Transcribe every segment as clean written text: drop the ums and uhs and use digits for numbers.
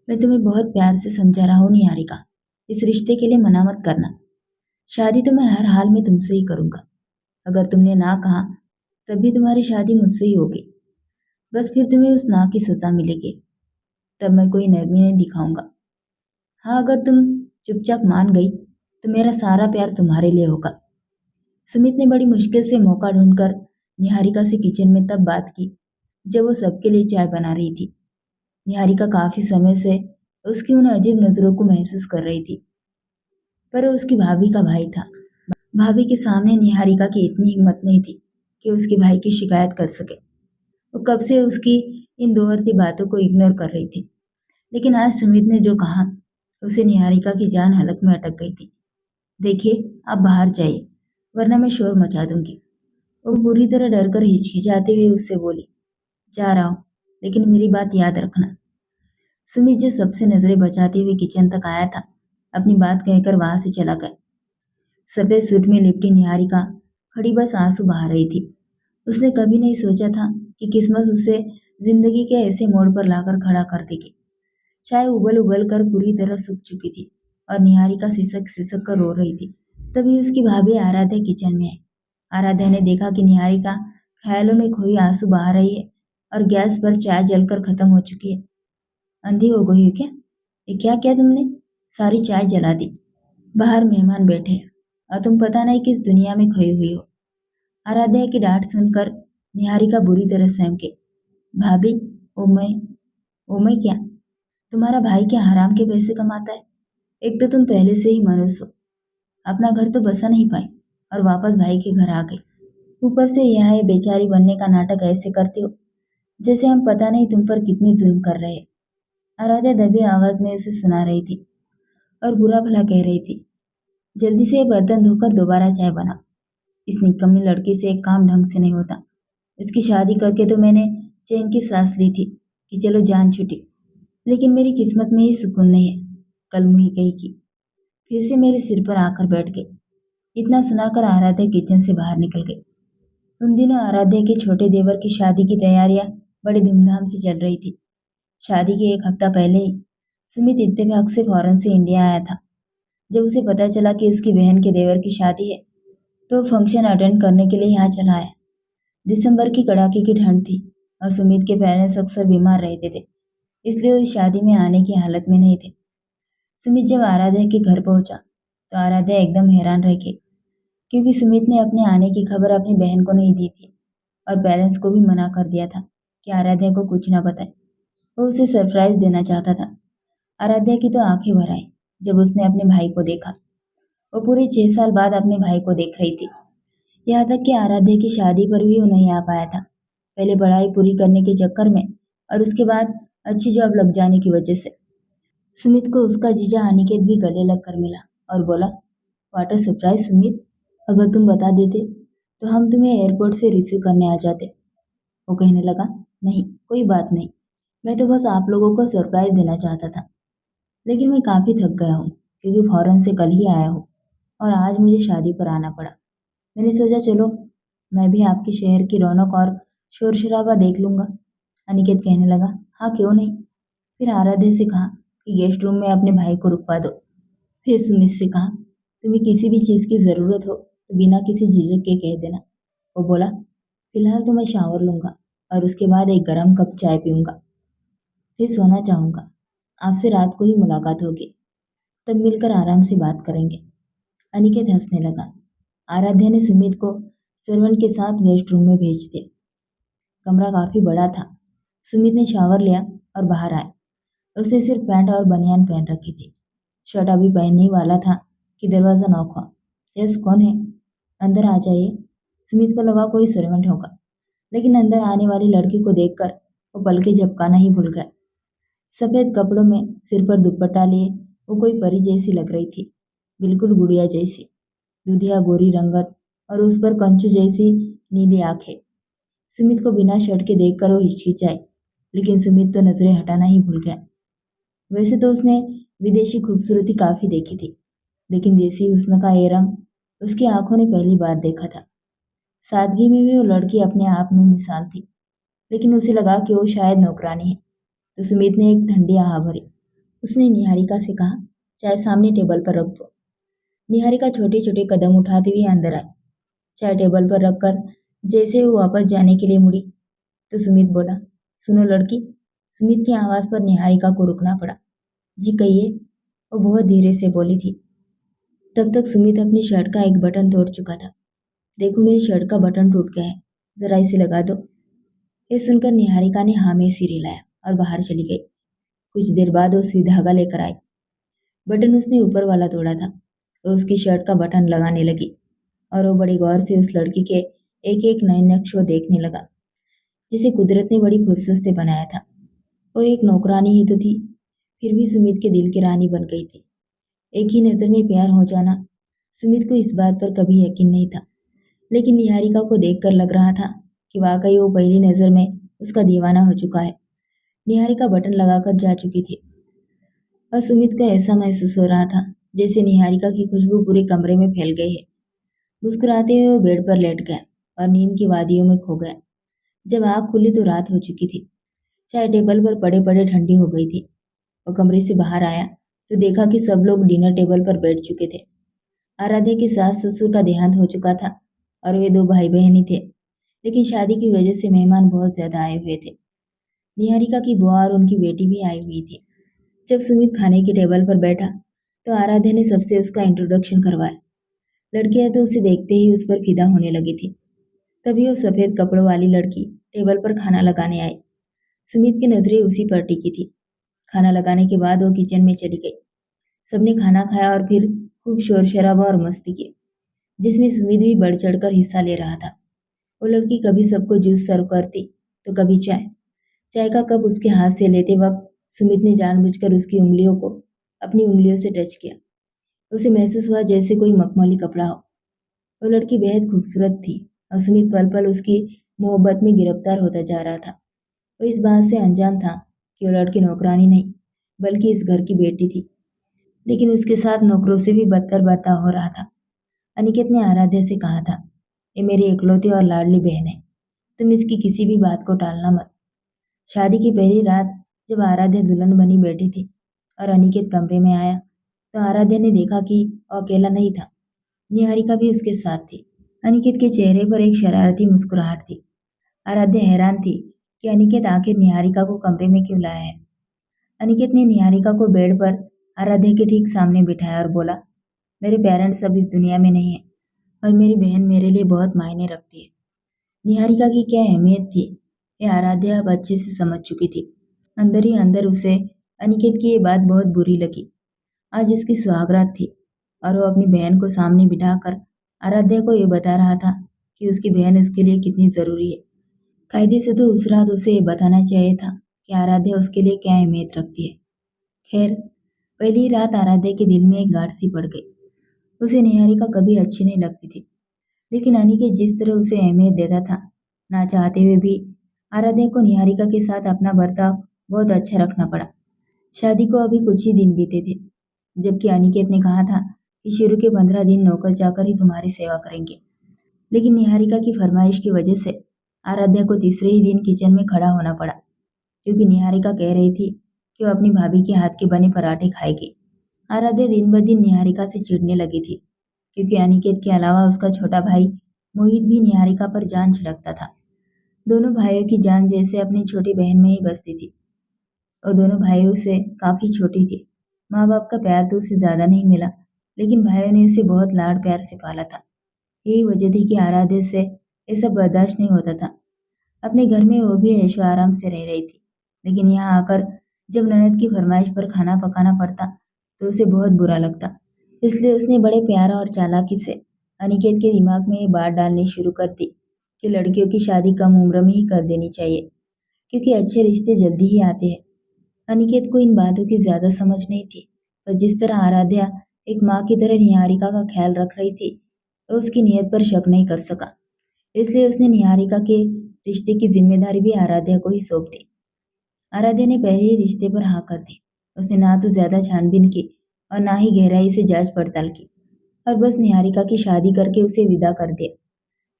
मैं तुम्हें बहुत प्यार से समझा रहा हूँ निहारिका। इस रिश्ते के लिए मना मत करना। शादी तो मैं हर हाल में तुमसे ही करूंगा। अगर तुमने ना कहा तब भी तुम्हारी शादी मुझसे ही होगी। बस फिर तुम्हें उस ना की सजा मिलेगी। तब मैं कोई नरमी नहीं दिखाऊंगा। हाँ, अगर तुम चुपचाप मान गई तो मेरा सारा प्यार तुम्हारे लिए होगा। सुमित ने बड़ी मुश्किल से मौका ढूंढकर निहारिका से किचन में तब बात की जब वो सबके लिए चाय बना रही थी। निहारिका काफी समय से उसकी उन अजीब नजरों को महसूस कर रही थी, पर वो उसकी भाभी का भाई था। भाभी के सामने निहारिका की इतनी हिम्मत नहीं थी कि उसके भाई की शिकायत कर सके। वो कब से उसकी इन दोहराती बातों को इग्नोर कर रही थी, लेकिन आज सुमित ने जो कहा उसे निहारिका की जान हलक में अटक गई थी। देखिए, आप बाहर जाइए, वरना मैं शोर मचा दूंगी। वो बुरी तरह डरकर हिचकिचाते हुए उससे बोली, जा रहा हूँ, लेकिन मेरी बात याद रखना। सुमित जो सबसे नजरें बचाते हुए किचन तक आया था, अपनी बात कहकर वहां से चला गया। सफेद सूट में लिपटी निहारिका खड़ी बस आंसू बहा रही थी। उसने कभी नहीं सोचा था कि किस्मत उसे जिंदगी के ऐसे मोड़ पर लाकर खड़ा कर देगी। चाय उबल उबल कर पूरी तरह सूख चुकी थी और निहारिका सिसक सिसक कर रो रही थी। तभी उसकी भाभी आराध्या किचन में आई। आराध्या ने देखा कि निहारिका ख्यालों में खोई आंसू बहा रही है और गैस पर चाय जलकर खत्म हो चुकी है। अंधी हो गई हो क्या? ये क्या किया तुमने? सारी चाय जला दी। बाहर मेहमान बैठे हैं और तुम पता नहीं किस दुनिया में खोई हुई हो। आराध्या की डांट सुनकर निहारिका बुरी तरह सहम गई। भाभी, ओ मैं क्या? तुम्हारा भाई क्या हराम के पैसे कमाता है? एक तो तुम पहले से ही मनुष्य हो, अपना घर तो बसा नहीं पाई और वापस भाई के घर आ गई। ऊपर से यह है बेचारी बनने का नाटक ऐसे करते हो जैसे हम पता नहीं तुम पर कितनी जुल्म कर रहे हैं। आराध्या दबी आवाज में उसे सुना रही थी और बुरा भला कह रही थी, जल्दी से ये बर्तन धोकर दोबारा चाय बना। इस निकम्मी लड़की से एक काम ढंग से नहीं होता। इसकी शादी करके तो मैंने चैन की सांस ली थी कि चलो जान छूटी, लेकिन मेरी किस्मत में ही सुकून नहीं है। कल मुही गई की फिर से मेरे सिर पर आकर बैठ गई। इतना सुनाकर आराध्या किचन से बाहर निकल गई। उन दिनों आराध्या के छोटे देवर की शादी की तैयारियां बड़ी धूमधाम से चल रही थी। शादी के एक हफ्ता पहले ही सुमित इत्तेफाक से फौरन से इंडिया आया था। जब उसे पता चला कि उसकी बहन के देवर की शादी है तो फंक्शन अटेंड करने के लिए यहाँ चला आया। दिसंबर की कड़ाके की ठंड थी और सुमित के पेरेंट्स अक्सर बीमार रहते थे, इसलिए वो शादी में आने की हालत में नहीं थे। सुमित जब आराध्या के घर पहुंचा तो आराध्या एकदम हैरान रह गई, क्योंकि सुमित ने अपने आने की खबर अपनी बहन को नहीं दी थी और पेरेंट्स को भी मना कर दिया था कि आराध्या को कुछ ना बताए। वो उसे सरप्राइज देना चाहता था। आराध्या की तो आंखें भर आई जब उसने अपने भाई को देखा। वो पूरे 6 साल बाद अपने भाई को देख रही थी। यहाँ तक कि आराध्या की शादी पर भी वो नहीं आ पाया था, पहले पढ़ाई पूरी करने के चक्कर में और उसके बाद अच्छी जॉब लग जाने की वजह से। सुमित को उसका जीजा अनिकेत भी गले लग कर मिला और बोला, व्हाट अ सरप्राइज सुमित, अगर तुम बता देते तो हम तुम्हें एयरपोर्ट से रिसीव करने आ जाते। वो कहने लगा, नहीं कोई बात नहीं, मैं तो बस आप लोगों को सरप्राइज देना चाहता था, लेकिन मैं काफ़ी थक गया हूँ क्योंकि फौरन से कल ही आया हूँ और आज मुझे शादी पर आना पड़ा। मैंने सोचा चलो मैं भी आपके शहर की रौनक और शोर शराबा देख लूंगा। अनिकेत कहने लगा, हाँ क्यों नहीं। फिर आराध्या से कहा कि गेस्ट रूम में अपने भाई को रुकवा दो। फिर सुमित से कहा, तुम्हें किसी भी चीज़ की ज़रूरत हो तो बिना किसी झिझक के कह देना। वो बोला, फिलहाल तो मैं शावर लूंगा और उसके बाद एक गर्म कप चाय पीऊंगा, फिर सोना चाहूंगा। आपसे रात को ही मुलाकात होगी, तब मिलकर आराम से बात करेंगे। अनिकेत हंसने लगा। आराध्या ने सुमित को सर्वेंट के साथ गेस्ट रूम में भेज दिया। कमरा काफी बड़ा था। सुमित ने शावर लिया और बाहर आया। उसने सिर्फ पैंट और बनियान पहन रखी थी। शर्ट अभी पहनने ही वाला था कि दरवाजा नॉक हुआ। यस, कौन है? अंदर आ जाइए। सुमित को लगा कोई सर्वेंट होगा, लेकिन अंदर आने वाली लड़की को देखकर वो पलके झपकाना ही भूल गया। सफेद कपड़ों में सिर पर दुपट्टा लिए वो कोई परी जैसी लग रही थी, बिल्कुल गुड़िया जैसी। दूधिया गोरी रंगत और उस पर कंचू जैसी नीली आंखें। सुमित को बिना शर्ट के देखकर वो हिचकिचाई, लेकिन सुमित तो नजरें हटाना ही भूल गया। वैसे तो उसने विदेशी खूबसूरती काफी देखी थी, लेकिन देसी हुस्न का ये रंग उसकी आंखों ने पहली बार देखा था। सादगी में भी वो लड़की अपने आप में मिसाल थी, लेकिन उसे लगा कि वो शायद नौकरानी है, तो सुमित ने एक ठंडी आह भरी। उसने निहारिका से कहा, चाय सामने टेबल पर रख दो। निहारिका छोटे छोटे कदम उठाते हुए अंदर आई। चाय टेबल पर रखकर जैसे वो वापस जाने के लिए मुड़ी तो सुमित बोला, सुनो लड़की। सुमित की आवाज पर निहारिका को रुकना पड़ा। जी कहिए, वो बहुत धीरे से बोली थी। तब तक सुमित अपनी शर्ट का एक बटन तोड़ चुका था। देखो मेरी शर्ट का बटन टूट गया है, जरा इसे लगा दो। ये सुनकर निहारिका ने हाँ में सिर हिलाया और बाहर चली गई। कुछ देर बाद वो सुई धागा लेकर आई। बटन उसने ऊपर वाला तोड़ा था। वो उसकी शर्ट का बटन लगाने लगी और वो बड़ी गौर से उस लड़की के एक एक नए नक्श को देखने लगा, जिसे कुदरत ने बड़ी फुर्सत से बनाया था। वो एक नौकरानी ही तो थी, फिर भी सुमित के दिल की रानी बन गई थी। एक ही नजर में प्यार हो जाना, सुमित को इस बात पर कभी यकीन नहीं था, लेकिन निहारिका को देखकर लग रहा था कि वाकई वो पहली नजर में उसका दीवाना हो चुका है। निहारिका बटन लगाकर जा चुकी थी और सुमित को ऐसा महसूस हो रहा था जैसे निहारिका की खुशबू पूरे कमरे में फैल गई है। मुस्कुराते हुए वो बेड पर लेट गया और नींद की वादियों में खो गया। जब आँख खुली तो रात हो चुकी थी। चाय टेबल पर पड़े पड़े ठंडी हो गई थी। वो कमरे से बाहर आया तो देखा कि सब लोग डिनर टेबल पर बैठ चुके थे। आराध्या के सास ससुर का देहांत हो चुका था और वे दो भाई बहन ही थे, लेकिन शादी की वजह से मेहमान बहुत ज्यादा आए हुए थे। निहारिका की बुआ और उनकी बेटी भी आई हुई थी। जब सुमित खाने के टेबल पर बैठा तो आराध्या ने सबसे उसका इंट्रोडक्शन करवाया। लड़कियां तो उसे देखते ही उस पर फिदा होने लगी थी। तभी वो सफेद कपड़ों वाली लड़की टेबल पर खाना लगाने आई। सुमित की नजरें उसी पर टिकी थी। खाना लगाने के बाद वो किचन में चली गई। सबने खाना खाया और फिर खूब शोर शराबा और मस्ती की, जिसमें सुमित भी बढ़ चढ़कर हिस्सा ले रहा था। वो लड़की कभी सबको जूस सर्व करती तो कभी चाय। चाय का कप उसके हाथ से लेते वक्त सुमित ने जानबूझकर उसकी उंगलियों को अपनी उंगलियों से टच किया। उसे महसूस हुआ जैसे कोई मखमली कपड़ा हो। वो लड़की बेहद खूबसूरत थी और सुमित पल पल उसकी मोहब्बत में गिरफ्तार होता जा रहा था। वो इस बात से अनजान था कि वो लड़की नौकरानी नहीं बल्कि इस घर की बेटी थी, लेकिन उसके साथ नौकरों से भी बदतर बर्ताव हो रहा था। अनिकेत ने आराध्या से कहा था, ये मेरी इकलौती और लाडली बहन है, तुम इसकी किसी भी बात को टालना मत। शादी की पहली रात जब आराध्या दुल्हन बनी बैठी थी और अनिकेत कमरे में आया तो आराध्या ने देखा कि वो अकेला नहीं था, निहारिका भी उसके साथ थी। अनिकेत के चेहरे पर एक शरारती मुस्कुराहट थी। आराध्या हैरान थी कि अनिकेत आखिर निहारिका को कमरे में क्यों लाया है। अनिकेत ने निहारिका को बेड पर आराध्या के ठीक सामने बिठाया और बोला, मेरे पेरेंट्स अब इस दुनिया में नहीं है और मेरी बहन मेरे लिए बहुत मायने रखती है। निहारिका की क्या अहमियत थी ये आराध्या अब अच्छे से समझ चुकी थी। अंदर ही अंदर उसे अनिकेत की ये बात बहुत बुरी लगी। आज उसकी सुहागरात थी और वो अपनी बहन को सामने बिठाकर आराध्या को ये बता रहा था कि उसकी बहन उसके लिए कितनी जरूरी है। कायदे से तो उस रात उसे ये बताना चाहिए था कि आराध्या उसके लिए क्या अहमियत रखती है। खैर, पहली रात आराध्या के दिल में एक गांठ सी पड़ गई। उसे निहारिका कभी अच्छी नहीं लगती थी, लेकिन अनिकेत जिस तरह उसे अहमियत देता था, ना चाहते हुए भी आराध्या को निहारिका के साथ अपना बर्ताव बहुत अच्छा रखना पड़ा। शादी को अभी कुछ ही दिन बीते थे, जबकि अनिकेत ने कहा था कि शुरू के 15 दिन नौकर चाकर ही तुम्हारी सेवा करेंगे। लेकिन निहारिका की फरमाइश की वजह से आराध्या को तीसरे ही दिन किचन में खड़ा होना पड़ा, क्योंकि निहारिका कह रही थी कि वो अपनी भाभी के हाथ के बने पराठे खाएगी। आराध्या दिन ब दिन निहारिका से चिढ़ने लगी थी, क्योंकि अनिकेत के अलावा उसका छोटा भाई मोहित भी निहारिका पर जान छिड़कता था। दोनों भाइयों की जान जैसे अपनी छोटी बहन में ही बसती थी। और दोनों भाइयों से काफी छोटी थी। माँ बाप का प्यार तो उसे ज्यादा नहीं मिला, लेकिन भाइयों ने उसे बहुत लाड प्यार से पाला था। यही वजह थी कि आराध्या से ये सब बर्दाश्त नहीं होता था। अपने घर में वो भी ऐशो आराम से रह रही थी, लेकिन यहाँ आकर जब ननद की फरमाइश पर खाना पकाना पड़ता तो उसे बहुत बुरा लगता। इसलिए उसने बड़े प्यार और चालाकी से अनिकेत के दिमाग में ये बात डालनी शुरू कर दी कि लड़कियों की शादी कम उम्र में ही कर देनी चाहिए, क्योंकि अच्छे रिश्ते जल्दी ही आते हैं। अनिकेत को इन बातों की ज्यादा समझ नहीं थी, पर जिस तरह आराध्या एक माँ की तरह निहारिका का ख्याल रख रही थी, तो उसकी नीयत पर शक नहीं कर सका। इसलिए उसने निहारिका के रिश्ते की जिम्मेदारी भी आराध्या को ही सौंप दी। आराध्या ने पहले ही रिश्ते पर हाँ कर दी। उसने ना तो ज्यादा छानबीन की और ना ही गहराई से जांच पड़ताल की, और बस निहारिका की शादी करके उसे विदा कर दिया।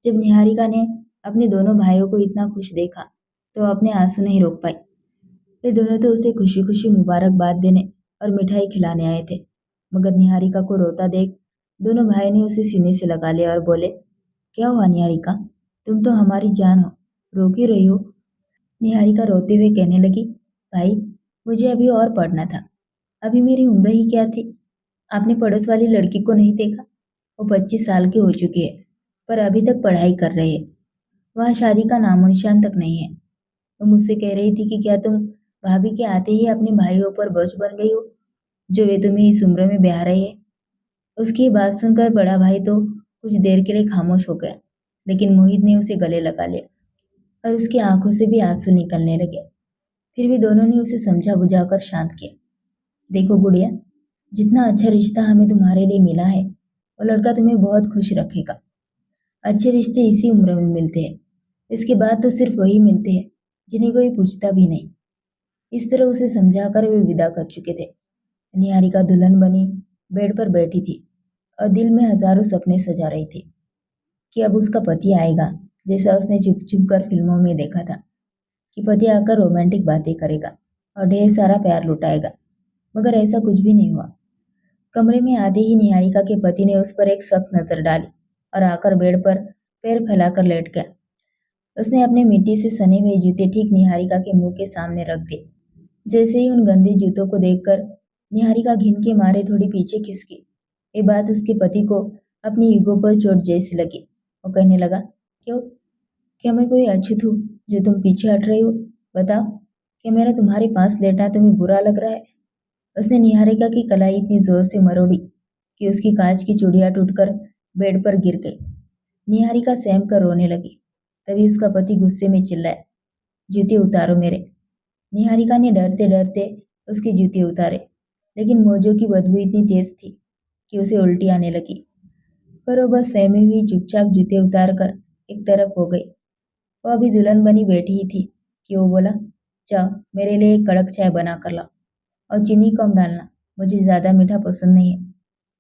जब निहारिका ने अपने दोनों भाइयों को इतना खुश देखा तो अपने आंसू नहीं रोक पाई। वे दोनों तो उसे खुशी खुशी मुबारकबाद देने और मिठाई खिलाने आए थे। मगर निहारिका को रोता देख दोनों भाई ने उसे सीने से लगा लिया और बोले, क्या हुआ निहारिका? तुम तो हमारी जान हो, रो क्यों रही हो? निहारिका रोते हुए कहने लगी, भाई मुझे अभी और पढ़ना था। अभी मेरी उम्र ही क्या थी? आपने पड़ोस वाली लड़की को नहीं देखा? वो 25 साल की हो चुकी है, पर अभी तक पढ़ाई कर रही है। वहाँ शादी का नामो निशान तक नहीं है। वो मुझसे कह रही थी कि क्या तुम भाभी के आते ही अपने भाइयों पर बोझ बन गई हो, जो वे तुम्हें इस उम्र में ब्याह रहे हैं। उसकी ये बात सुनकर बड़ा भाई तो कुछ देर के लिए खामोश हो गया, लेकिन मोहित ने उसे गले लगा लिया और उसकी आंखों से भी आंसू निकलने लगे। फिर भी दोनों ने उसे समझा बुझाकर शांत किया। देखो गुड़िया, जितना अच्छा रिश्ता हमें तुम्हारे लिए मिला है, वो लड़का तुम्हें बहुत खुश रखेगा। अच्छे रिश्ते इसी उम्र में मिलते हैं। इसके बाद तो सिर्फ वही मिलते हैं जिन्हें कोई पूछता भी नहीं। इस तरह उसे समझाकर वे विदा कर चुके थे। निहारिका दुल्हन बनी बेड पर बैठी थी और दिल में हजारों सपने सजा रही थी कि अब उसका पति आएगा, जैसा उसने चुप चुप कर फिल्मों में देखा था कि पति आकर रोमांटिक बातें करेगा और ढेर सारा प्यार लुटाएगा। मगर ऐसा कुछ भी नहीं हुआ। कमरे में आते ही निहारिका के पति ने उस पर एक सख्त नजर डाली और आकर बेड पर पैर फैलाकर लेट गया। उसने अपने मिट्टी से सने हुए जूते ठीक निहारिका के मुंह के सामने रख दिए। जैसे ही उन गंदे जूतों को देखकर निहारिका घिन के मारे थोड़ी पीछे खिसकी। ये बात उसके पति को अपनी ईगो पर चोट जैसी लगी। वो कहने लगा, क्यों? क्या मैं कोई अछूत हूँ जो तुम पीछे हट रही हो? बताओ, क्या मेरा तुम्हारे पास लेटना तुम्हें बुरा लग रहा है? उसने निहारिका की कलाई इतनी जोर से मरोड़ी कि उसकी कांच की चूड़ियां टूटकर बेड पर गिर गई। निहारिका सहम कर रोने लगी। तभी उसका पति गुस्से में चिल्लाया, जूते उतारो मेरे। निहारिका ने डरते डरते उसके जूते उतारे, लेकिन मोजों की बदबू इतनी तेज थी कि उसे उल्टी आने लगी। पर वो बस सहमी हुई चुपचाप जूते उतार कर एक तरफ हो गई। वो अभी दुल्हन बनी बैठी ही थी कि वो बोला, जाओ मेरे लिए एक कड़क चाय बना कर लाओ और चीनी कम डालना, मुझे ज्यादा मीठा पसंद नहीं है।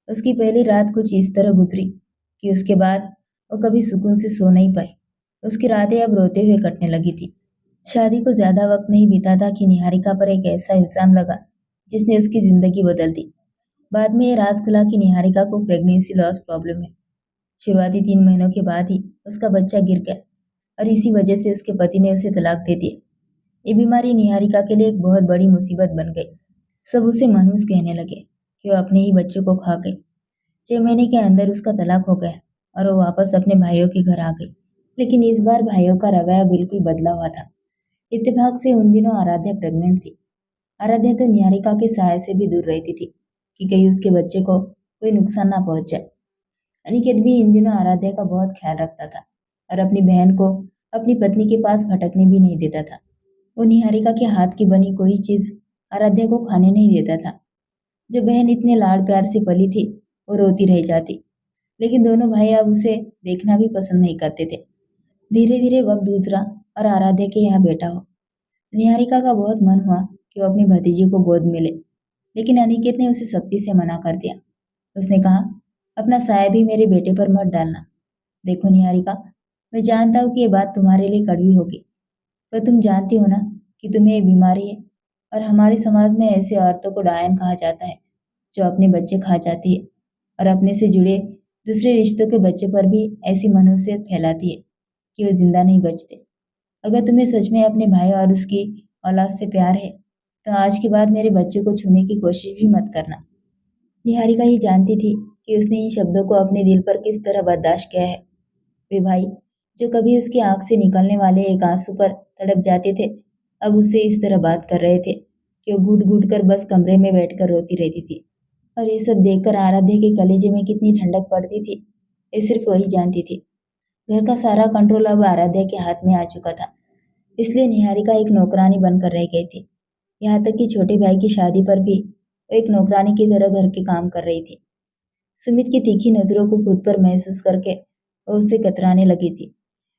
उसकी पहली रात कुछ इस तरह गुजरी कि उसके बाद वो कभी सुकून से सो नहीं पाई। उसकी रातें अब रोते हुए कटने लगी थी। शादी को ज्यादा वक्त नहीं बीता था कि निहारिका पर एक ऐसा इल्जाम लगा जिसने उसकी जिंदगी बदल दी। बाद में ये राज खुला कि निहारिका को प्रेगनेंसी लॉस प्रॉब्लम है। शुरुआती 3 महीनों के बाद ही उसका बच्चा गिर गया और इसी वजह से उसके पति ने उसे तलाक दे दिया। ये बीमारी निहारिका के लिए एक बहुत बड़ी मुसीबत बन गई। सब उसे मनहूस कहने लगे कि वो अपने ही बच्चे को खा गई। 6 महीने के अंदर उसका तलाक हो गया और वो वापस अपने भाइयों के घर आ गई। लेकिन इस बार भाइयों का रवैया बिल्कुल बदला हुआ था। इत्तेफाक से उन दिनों आराध्या प्रेग्नेंट थी। आराध्या तो निहारिका के साय से भी दूर रहती थी कि कहीं उसके बच्चे को कोई नुकसान ना पहुंच जाए। अनिकेत भी इन दिनों आराध्या का बहुत ख्याल रखता था और अपनी बहन को अपनी पत्नी के पास भटकने भी नहीं देता था। वो निहारिका के हाथ की बनी कोई चीज आराध्या को खाने नहीं देता था। जो बहन इतने लाड़ प्यार से पली थी, वो रोती रह जाती। लेकिन दोनों भाई अब उसे देखना भी पसंद नहीं करते थे। धीरे धीरे वक्त गुजरा और आराध्या के यहाँ बेटा हो। निहारिका का बहुत मन हुआ कि वो अपनी भतीजी को गोद में ले, लेकिन अनिकेत ने उसे सख्ती से मना कर दिया। उसने कहा, अपना साया भी मेरे बेटे पर मत डालना। देखो निहारिका, मैं जानता हूँ कि ये बात तुम्हारे लिए कड़वी होगी, पर तुम जानती हो ना कि तुम्हें ये बीमारी है और हमारे समाज में ऐसे औरतों को डायन कहा जाता है जो अपने बच्चे खा जाती है और अपने से जुड़े दूसरे रिश्तों के बच्चे पर भी ऐसी मनुष्यत फैलाती है कि वो जिंदा नहीं बचते। अगर तुम्हें सच में अपने भाई और उसकी औलाद से प्यार है, तो आज के बाद मेरे बच्चे को छूने की कोशिश भी मत करना। निहारिका ही जानती थी कि उसने इन शब्दों को अपने दिल पर किस तरह बर्दाश्त किया है। वे भाई, जो कभी उसकी आंख से निकलने वाले एक आंसू पर तड़प जाते थे, अब उससे इस तरह बात कर रहे थे कि वो घुट घुट कर बस कमरे में बैठकर रोती रहती थी। और ये सब देखकर आराध्या के कलेजे में कितनी ठंडक पड़ती थी, ये सिर्फ वही जानती थी। घर का सारा कंट्रोल अब आराध्या के हाथ में आ चुका था, इसलिए निहारिका एक नौकरानी बनकर रह गई थी। यहाँ तक कि छोटे भाई की शादी पर भी वो एक नौकरानी की तरह घर के काम कर रही थी। सुमित की तीखी नजरों को खुद पर महसूस करके वो उससे कतराने लगी थी।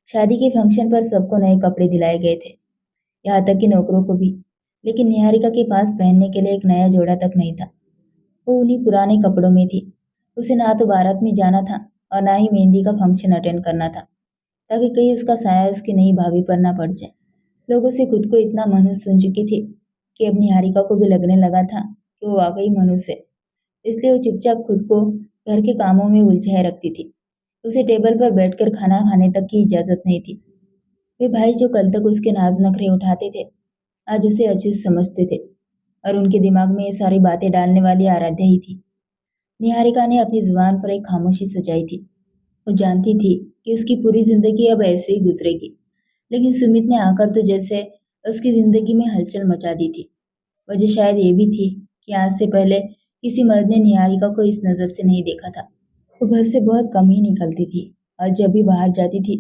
शादी के फंक्शन पर सबको नए कपड़े दिलाए गए थे, यहाँ तक कि नौकरों को भी। लेकिन निहारिका के पास पहनने के लिए एक नया जोड़ा तक नहीं था। वो उन्हीं पुराने कपड़ों में थी। उसे ना तो बारात में जाना था और ना ही मेहंदी का फंक्शन अटेंड करना था, ताकि कहीं उसका साया उसकी नई भाभी पर ना पड़ जाए। लोगों से खुद को इतना मनहूस सुन चुकी थी कि अब निहारिका को भी लगने लगा था कि वो वाकई मनुष्य है, इसलिए वो चुपचाप खुद को घर के कामों में उलझाए रखती थी। उसे टेबल पर बैठकर खाना खाने तक की इजाजत नहीं थी। वे भाई जो कल तक उसके नाज नखरे उठाते थे, आज उसे अचूक समझते थे और उनके दिमाग में ये सारी बातें डालने वाली आराध्या ही थी। निहारिका ने अपनी जुबान पर एक खामोशी सजाई थी। वो जानती थी कि उसकी पूरी जिंदगी अब ऐसे ही गुजरेगी, लेकिन सुमित ने आकर तो जैसे उसकी जिंदगी में हलचल मचा दी थी। वजह शायद ये भी थी कि आज से पहले किसी मर्द ने निहारिका को इस नजर से नहीं देखा था। वो घर से बहुत कम ही निकलती थी और जब भी बाहर जाती थी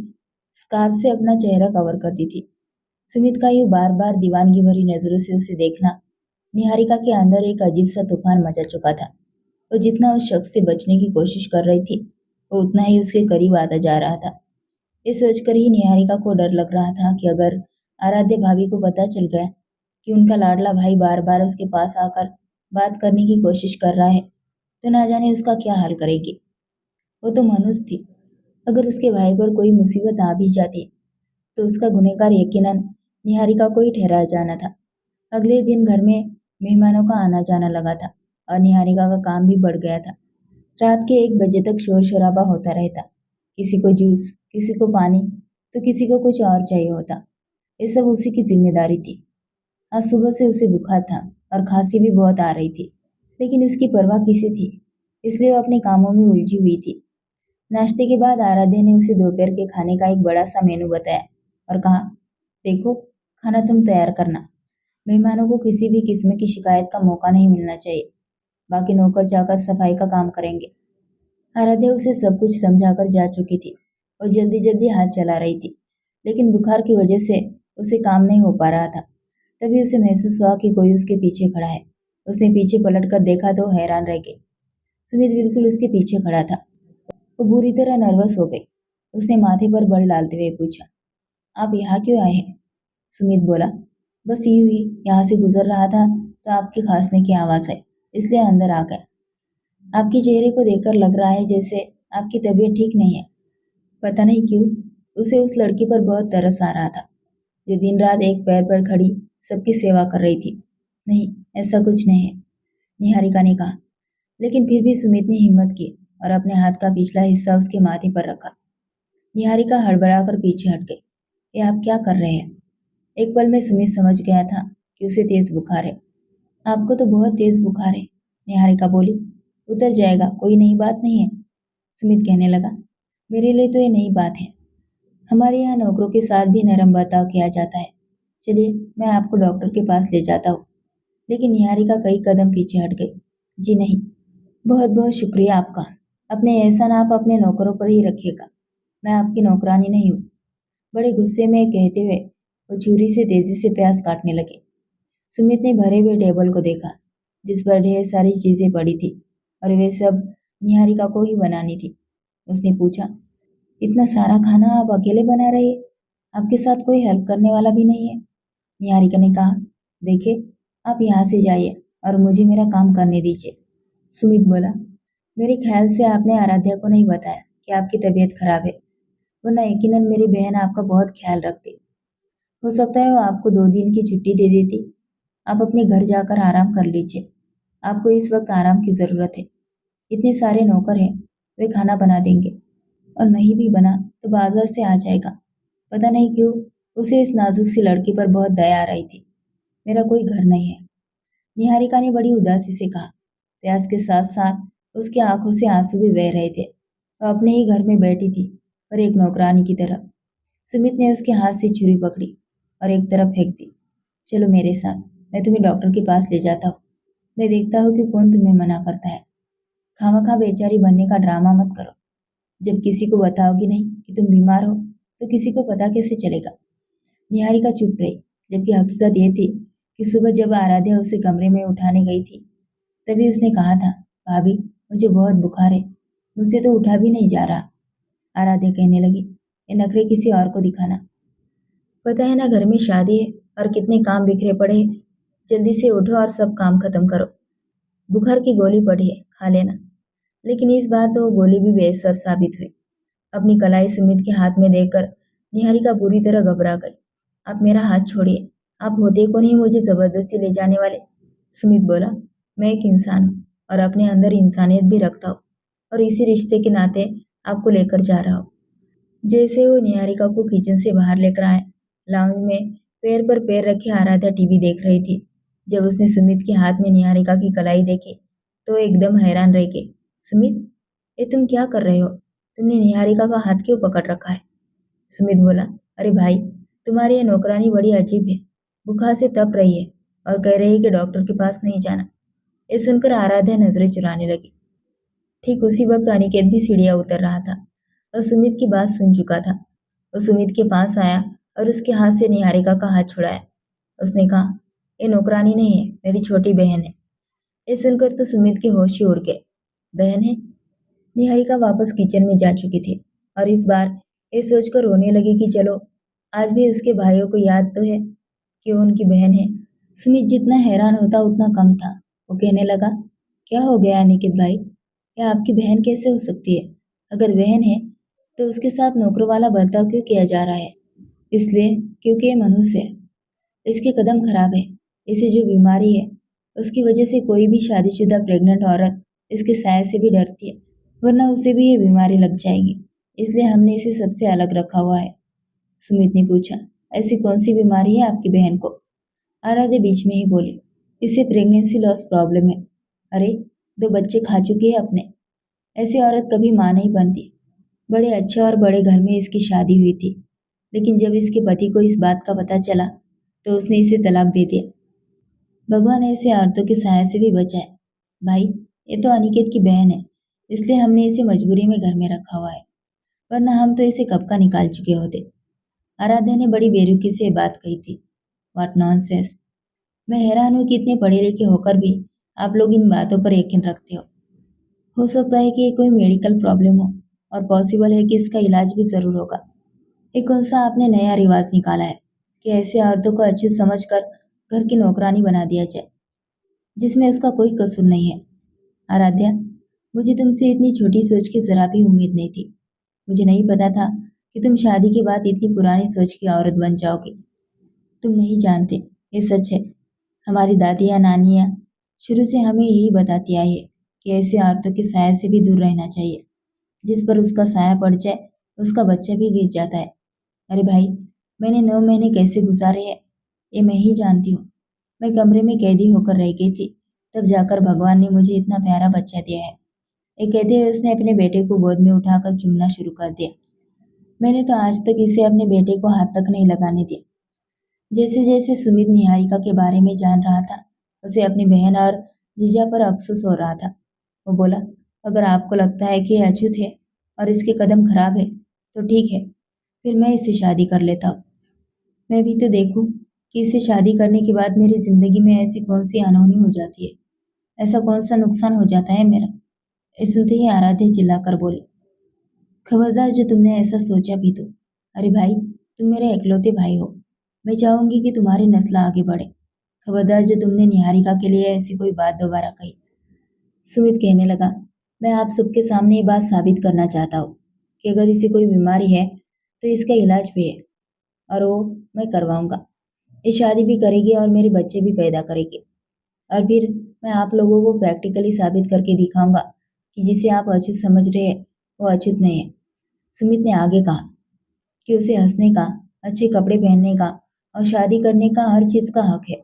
स्कार्फ से अपना चेहरा कवर करती थी। सुमित का यूं बार बार दीवानगी भरी नजरों से उसे देखना निहारिका के अंदर एक अजीब सा तूफान मचा चुका था। वो जितना उस शख्स से बचने की कोशिश कर रही थी, वो उतना ही उसके करीब आता जा रहा था। ये सोचकर ही निहारिका को डर लग रहा था कि अगर आराध्य भाभी को पता चल गया कि उनका लाडला भाई बार बार उसके पास आकर बात करने की कोशिश कर रहा है, तो ना जाने उसका क्या हाल करेगी। वो तो मनुष्य थी, अगर उसके भाई पर कोई मुसीबत आ भी जाती तो उसका गुनहगार यकीनन निहारिका को ही ठहराया जाना था। अगले दिन घर में मेहमानों का आना जाना लगा था और निहारिका का काम भी बढ़ गया था। रात के 1 बजे तक शोर शराबा होता रहता। किसी को जूस, किसी को पानी, तो किसी को कुछ और चाहिए होता। ये सब उसी की जिम्मेदारी थी। आज सुबह से उसे बुखार था और खांसी भी बहुत आ रही थी, लेकिन उसकी परवाह किसे थी, इसलिए वो अपने कामों में उलझी हुई थी। नाश्ते के बाद आराध्या ने उसे दोपहर के खाने का एक बड़ा सा मेनू बताया और कहा, देखो, खाना तुम तैयार करना। मेहमानों को किसी भी किस्म की शिकायत का मौका नहीं मिलना चाहिए। बाकी नौकर जाकर सफाई का काम करेंगे। आराध्या उसे सब कुछ समझाकर जा चुकी थी और जल्दी जल्दी हाथ चला रही थी, लेकिन बुखार की वजह से उसे काम नहीं हो पा रहा था। तभी उसे महसूस हुआ कि कोई उसके पीछे खड़ा है। उसने पीछे पलट कर देखा तो हैरान रह गई। सुमित बिल्कुल उसके पीछे खड़ा था। वो बुरी तरह नर्वस हो गई। उसने माथे पर बल डालते हुए पूछा, आप यहाँ क्यों आए हैं? सुमित बोला, बस यूं ही यहाँ से गुजर रहा था तो आपके खांसने की आवाज़ आई, इसलिए अंदर आ गया। आपके चेहरे को देखकर लग रहा है जैसे आपकी तबीयत ठीक नहीं है। पता नहीं क्यों उसे उस लड़की पर बहुत तरस आ रहा था, जो दिन रात एक पैर पर खड़ी सबकी सेवा कर रही थी। नहीं, ऐसा कुछ नहीं है, निहारिका ने कहा, लेकिन फिर भी सुमित ने हिम्मत की और अपने हाथ का पिछला हिस्सा उसके माथे पर रखा। निहारिका हड़बड़ाकर पीछे हट गई। ये आप क्या कर रहे हैं? एक पल में सुमित समझ गया था कि उसे तेज बुखार है। आपको तो बहुत तेज बुखार है, निहारिका बोली। उतर जाएगा, कोई नई बात नहीं है। सुमित कहने लगा, मेरे लिए तो ये नई बात है। हमारे यहाँ नौकरों के साथ भी नरम बर्ताव किया जाता है। चलिए, मैं आपको डॉक्टर के पास ले जाता हूँ। लेकिन निहारिका कई कदम पीछे हट गई। जी नहीं, बहुत बहुत शुक्रिया आपका। अपने एहसान आप अपने नौकरों पर ही रखिएगा। मैं आपकी नौकरानी नहीं हूँ। बड़े गुस्से में कहते हुए वो छुरी से तेजी से प्याज काटने लगे। सुमित ने भरे हुए टेबल को देखा, जिस पर ढेर सारी चीजें पड़ी थी और वे सब निहारिका को ही बनानी थी। उसने पूछा, इतना सारा खाना आप अकेले बना रहे? आपके साथ कोई हेल्प करने वाला भी नहीं है? निहारिका ने कहा, देखिए, आप यहाँ से जाइए और मुझे मेरा काम करने दीजिए। सुमित बोला, मेरे ख्याल से आपने आराध्या को नहीं बताया कि आपकी तबीयत खराब है, वरना यकीनन मेरी बहन आपका बहुत ख्याल रखती। हो सकता है वो आपको 2 दिन की छुट्टी दे देती। आप अपने घर जाकर आराम कर लीजिए। आपको इस वक्त आराम की ज़रूरत है। इतने सारे नौकर हैं, वे खाना बना देंगे, और नहीं भी बना तो बाजार से आ जाएगा। पता नहीं क्यों उसे इस नाजुक सी लड़की पर बहुत दया आ रही थी। मेरा कोई घर नहीं है, निहारिका ने बड़ी उदासी से कहा। प्यास के साथ साथ उसकी आंखों से आंसू भी बह रहे थे। वो अपने ही घर में बैठी थी, पर एक नौकरानी की तरह। सुमित ने उसके हाथ से छुरी पकड़ी और एक तरफ फेंक दी। चलो मेरे साथ, मैं तुम्हें डॉक्टर के पास ले जाता हूँ। मैं देखता हूँ कि कौन तुम्हें मना करता है। खामखा बेचारी बनने का ड्रामा मत करो। जब किसी को बताओगी नहीं कि तुम बीमार हो, तो किसी को पता कैसे चलेगा? निहारिका चुप रही, जबकि हकीकत ये थी कि सुबह जब आराध्या उसे कमरे में उठाने गई थी, तभी उसने कहा था, भाभी, मुझे बहुत बुखार है, मुझसे तो उठा भी नहीं जा रहा। आराध्या कहने लगी, ये नखरे किसी और को दिखाना। पता है ना घर में शादी है और कितने काम बिखरे पड़े हैं। जल्दी से उठो और सब काम खत्म करो। बुखार की गोली पड़ी है, खा लेना। लेकिन इस बार तो वो गोली भी बेअसर साबित हुई। अपनी कलाई सुमित के हाथ में देकर निहारिका पूरी तरह घबरा गई। आप मेरा हाथ छोड़िए। आप होते को नहीं मुझे जबरदस्ती ले जाने वाले, सुमित बोला। मैं एक इंसान हूँ और अपने अंदर इंसानियत भी रखता हूँ और इसी रिश्ते के नाते आपको लेकर जा रहा हूँ। जैसे वो निहारिका को किचन से बाहर लेकर आए, लाउंज में पैर पर पैर रखे आराध्या टीवी देख रही थी। जब उसने सुमित के हाथ में निहारिका की कलाई देखी, तो वो एकदम हैरान रह गई। सुमित, ये तुम क्या कर रहे हो? तुमने निहारिका का हाथ क्यों पकड़ रखा है? सुमित बोला, अरे भाई, तुम्हारी ये नौकरानी बड़ी अजीब है। बुखार से तप रही है और कह रही है कि डॉक्टर के पास नहीं जाना। ये सुनकर आराध्या नजरें चुराने लगी। ठीक उसी वक्त अनिकेत भी सीढ़ियां उतर रहा था और सुमित की बात सुन चुका था। वो सुमित के पास आया और उसके हाथ से निहारिका का हाथ छुड़ाया। उसने कहा, ये नौकरानी नहीं है, मेरी छोटी बहन है। ये सुनकर तो सुमित के होश ही उड़ गए। बहन है? निहारिका वापस किचन में जा चुकी थी और इस बार ये सोचकर रोने लगी कि चलो, आज भी उसके भाइयों को याद तो है कि वो उनकी बहन है। सुमित जितना हैरान होता उतना कम था। वो कहने लगा, क्या हो गया अनिकेत भाई? यह आपकी बहन कैसे हो सकती है? अगर बहन है तो उसके साथ नौकर वाला बर्ताव क्यों किया जा रहा है? इसलिए क्योंकि ये मनुष्य है। इसके कदम खराब है। इसे जो बीमारी है, उसकी वजह से कोई भी शादीशुदा प्रेग्नेंट औरत इसके साय से भी डरती है, वरना उसे भी ये बीमारी लग जाएगी। इसलिए हमने इसे सबसे अलग रखा हुआ है। सुमित ने पूछा, ऐसी कौन सी बीमारी है आपकी बहन को? आराध्या बीच में ही बोली, इसे प्रेगनेंसी लॉस प्रॉब्लम है। अरे, 2 बच्चे खा चुकी है अपने। ऐसी औरत कभी मां नहीं बनती। बड़े अच्छे और बड़े घर में इसकी शादी हुई थी, लेकिन जब इसके पति को इस बात का पता चला तो उसने इसे तलाक दे दिया। भगवान ऐसे औरतों के साया से भी बचाए। भाई, ये तो अनिकेत की बहन है, इसलिए हमने इसे मजबूरी में घर में रखा हुआ है, वरना हम तो इसे कब का निकाल चुके होते। आराध्या ने बड़ी बेरुखी से ये बात कही थी। What nonsense. मैं हैरान हूँ कि इतने पढ़े लिखे होकर भी आप लोग इन बातों पर यकीन रखते हो। हो सकता है कि ये कोई मेडिकल प्रॉब्लम हो और पॉसिबल है कि इसका इलाज भी जरूर होगा। ये कौन सा आपने नया रिवाज निकाला है कि ऐसे औरतों को अछूत समझकर घर की नौकरानी बना दिया जाए, जिसमें उसका कोई कसूर नहीं है? आराध्या, मुझे तुमसे इतनी छोटी सोच की जरा भी उम्मीद नहीं थी। मुझे नहीं पता था कि तुम शादी के बाद इतनी पुरानी सोच की औरत बन जाओगी। तुम नहीं जानते, ये सच है। हमारी दादियाँ नानियाँ शुरू से हमें यही बताती आई है कि ऐसे औरतों के साया से भी दूर रहना चाहिए। जिस पर उसका साया पड़ जाए, उसका बच्चा भी गिर जाता है। अरे भाई, मैंने 9 महीने कैसे गुजारे हैं, ये मैं ही जानती हूँ। मैं कमरे में कैदी होकर रह गई थी, तब जाकर भगवान ने मुझे इतना प्यारा बच्चा दिया है। ये कहते हुए उसने अपने बेटे को गोद में उठाकर चूमना शुरू कर दिया। मैंने तो आज तक इसे अपने बेटे को हाथ तक नहीं लगाने दिया। जैसे जैसे सुमित निहारिका के बारे में जान रहा था, उसे अपनी बहन और जीजा पर अफसोस हो रहा था। वो बोला, अगर आपको लगता है कि ये अछूत है और इसके कदम खराब है, तो ठीक है, फिर मैं इससे शादी कर लेता हूँ। मैं भी तो देखूं कि इसे शादी करने के बाद मेरी जिंदगी में ऐसी कौन सी अनहोनी हो जाती है, ऐसा कौन सा नुकसान हो जाता है मेरा। इस सुनते ही आराध्या चिल्लाकर बोली, खबरदार जो तुमने ऐसा सोचा भी तो। अरे भाई, तुम मेरे इकलौते भाई हो। मैं चाहूंगी कि तुम्हारी नस्ल आगे बढ़े। खबरदार जो तुमने निहारिका के लिए ऐसी कोई बात दोबारा कही। सुमित कहने लगा, मैं आप सबके सामने ये बात साबित करना चाहता हूँ कि अगर इसे कोई बीमारी है तो इसका इलाज भी है, और वो मैं करवाऊंगा। ये शादी भी करेगी और मेरे बच्चे भी पैदा करेगी, और फिर मैं आप लोगों को प्रैक्टिकली साबित करके दिखाऊंगा कि जिसे आप अछूत समझ रहे हैं वो अछूत नहीं है। सुमित ने आगे कहा कि उसे हंसने का, अच्छे कपड़े पहनने का और शादी करने का हर चीज का हक है।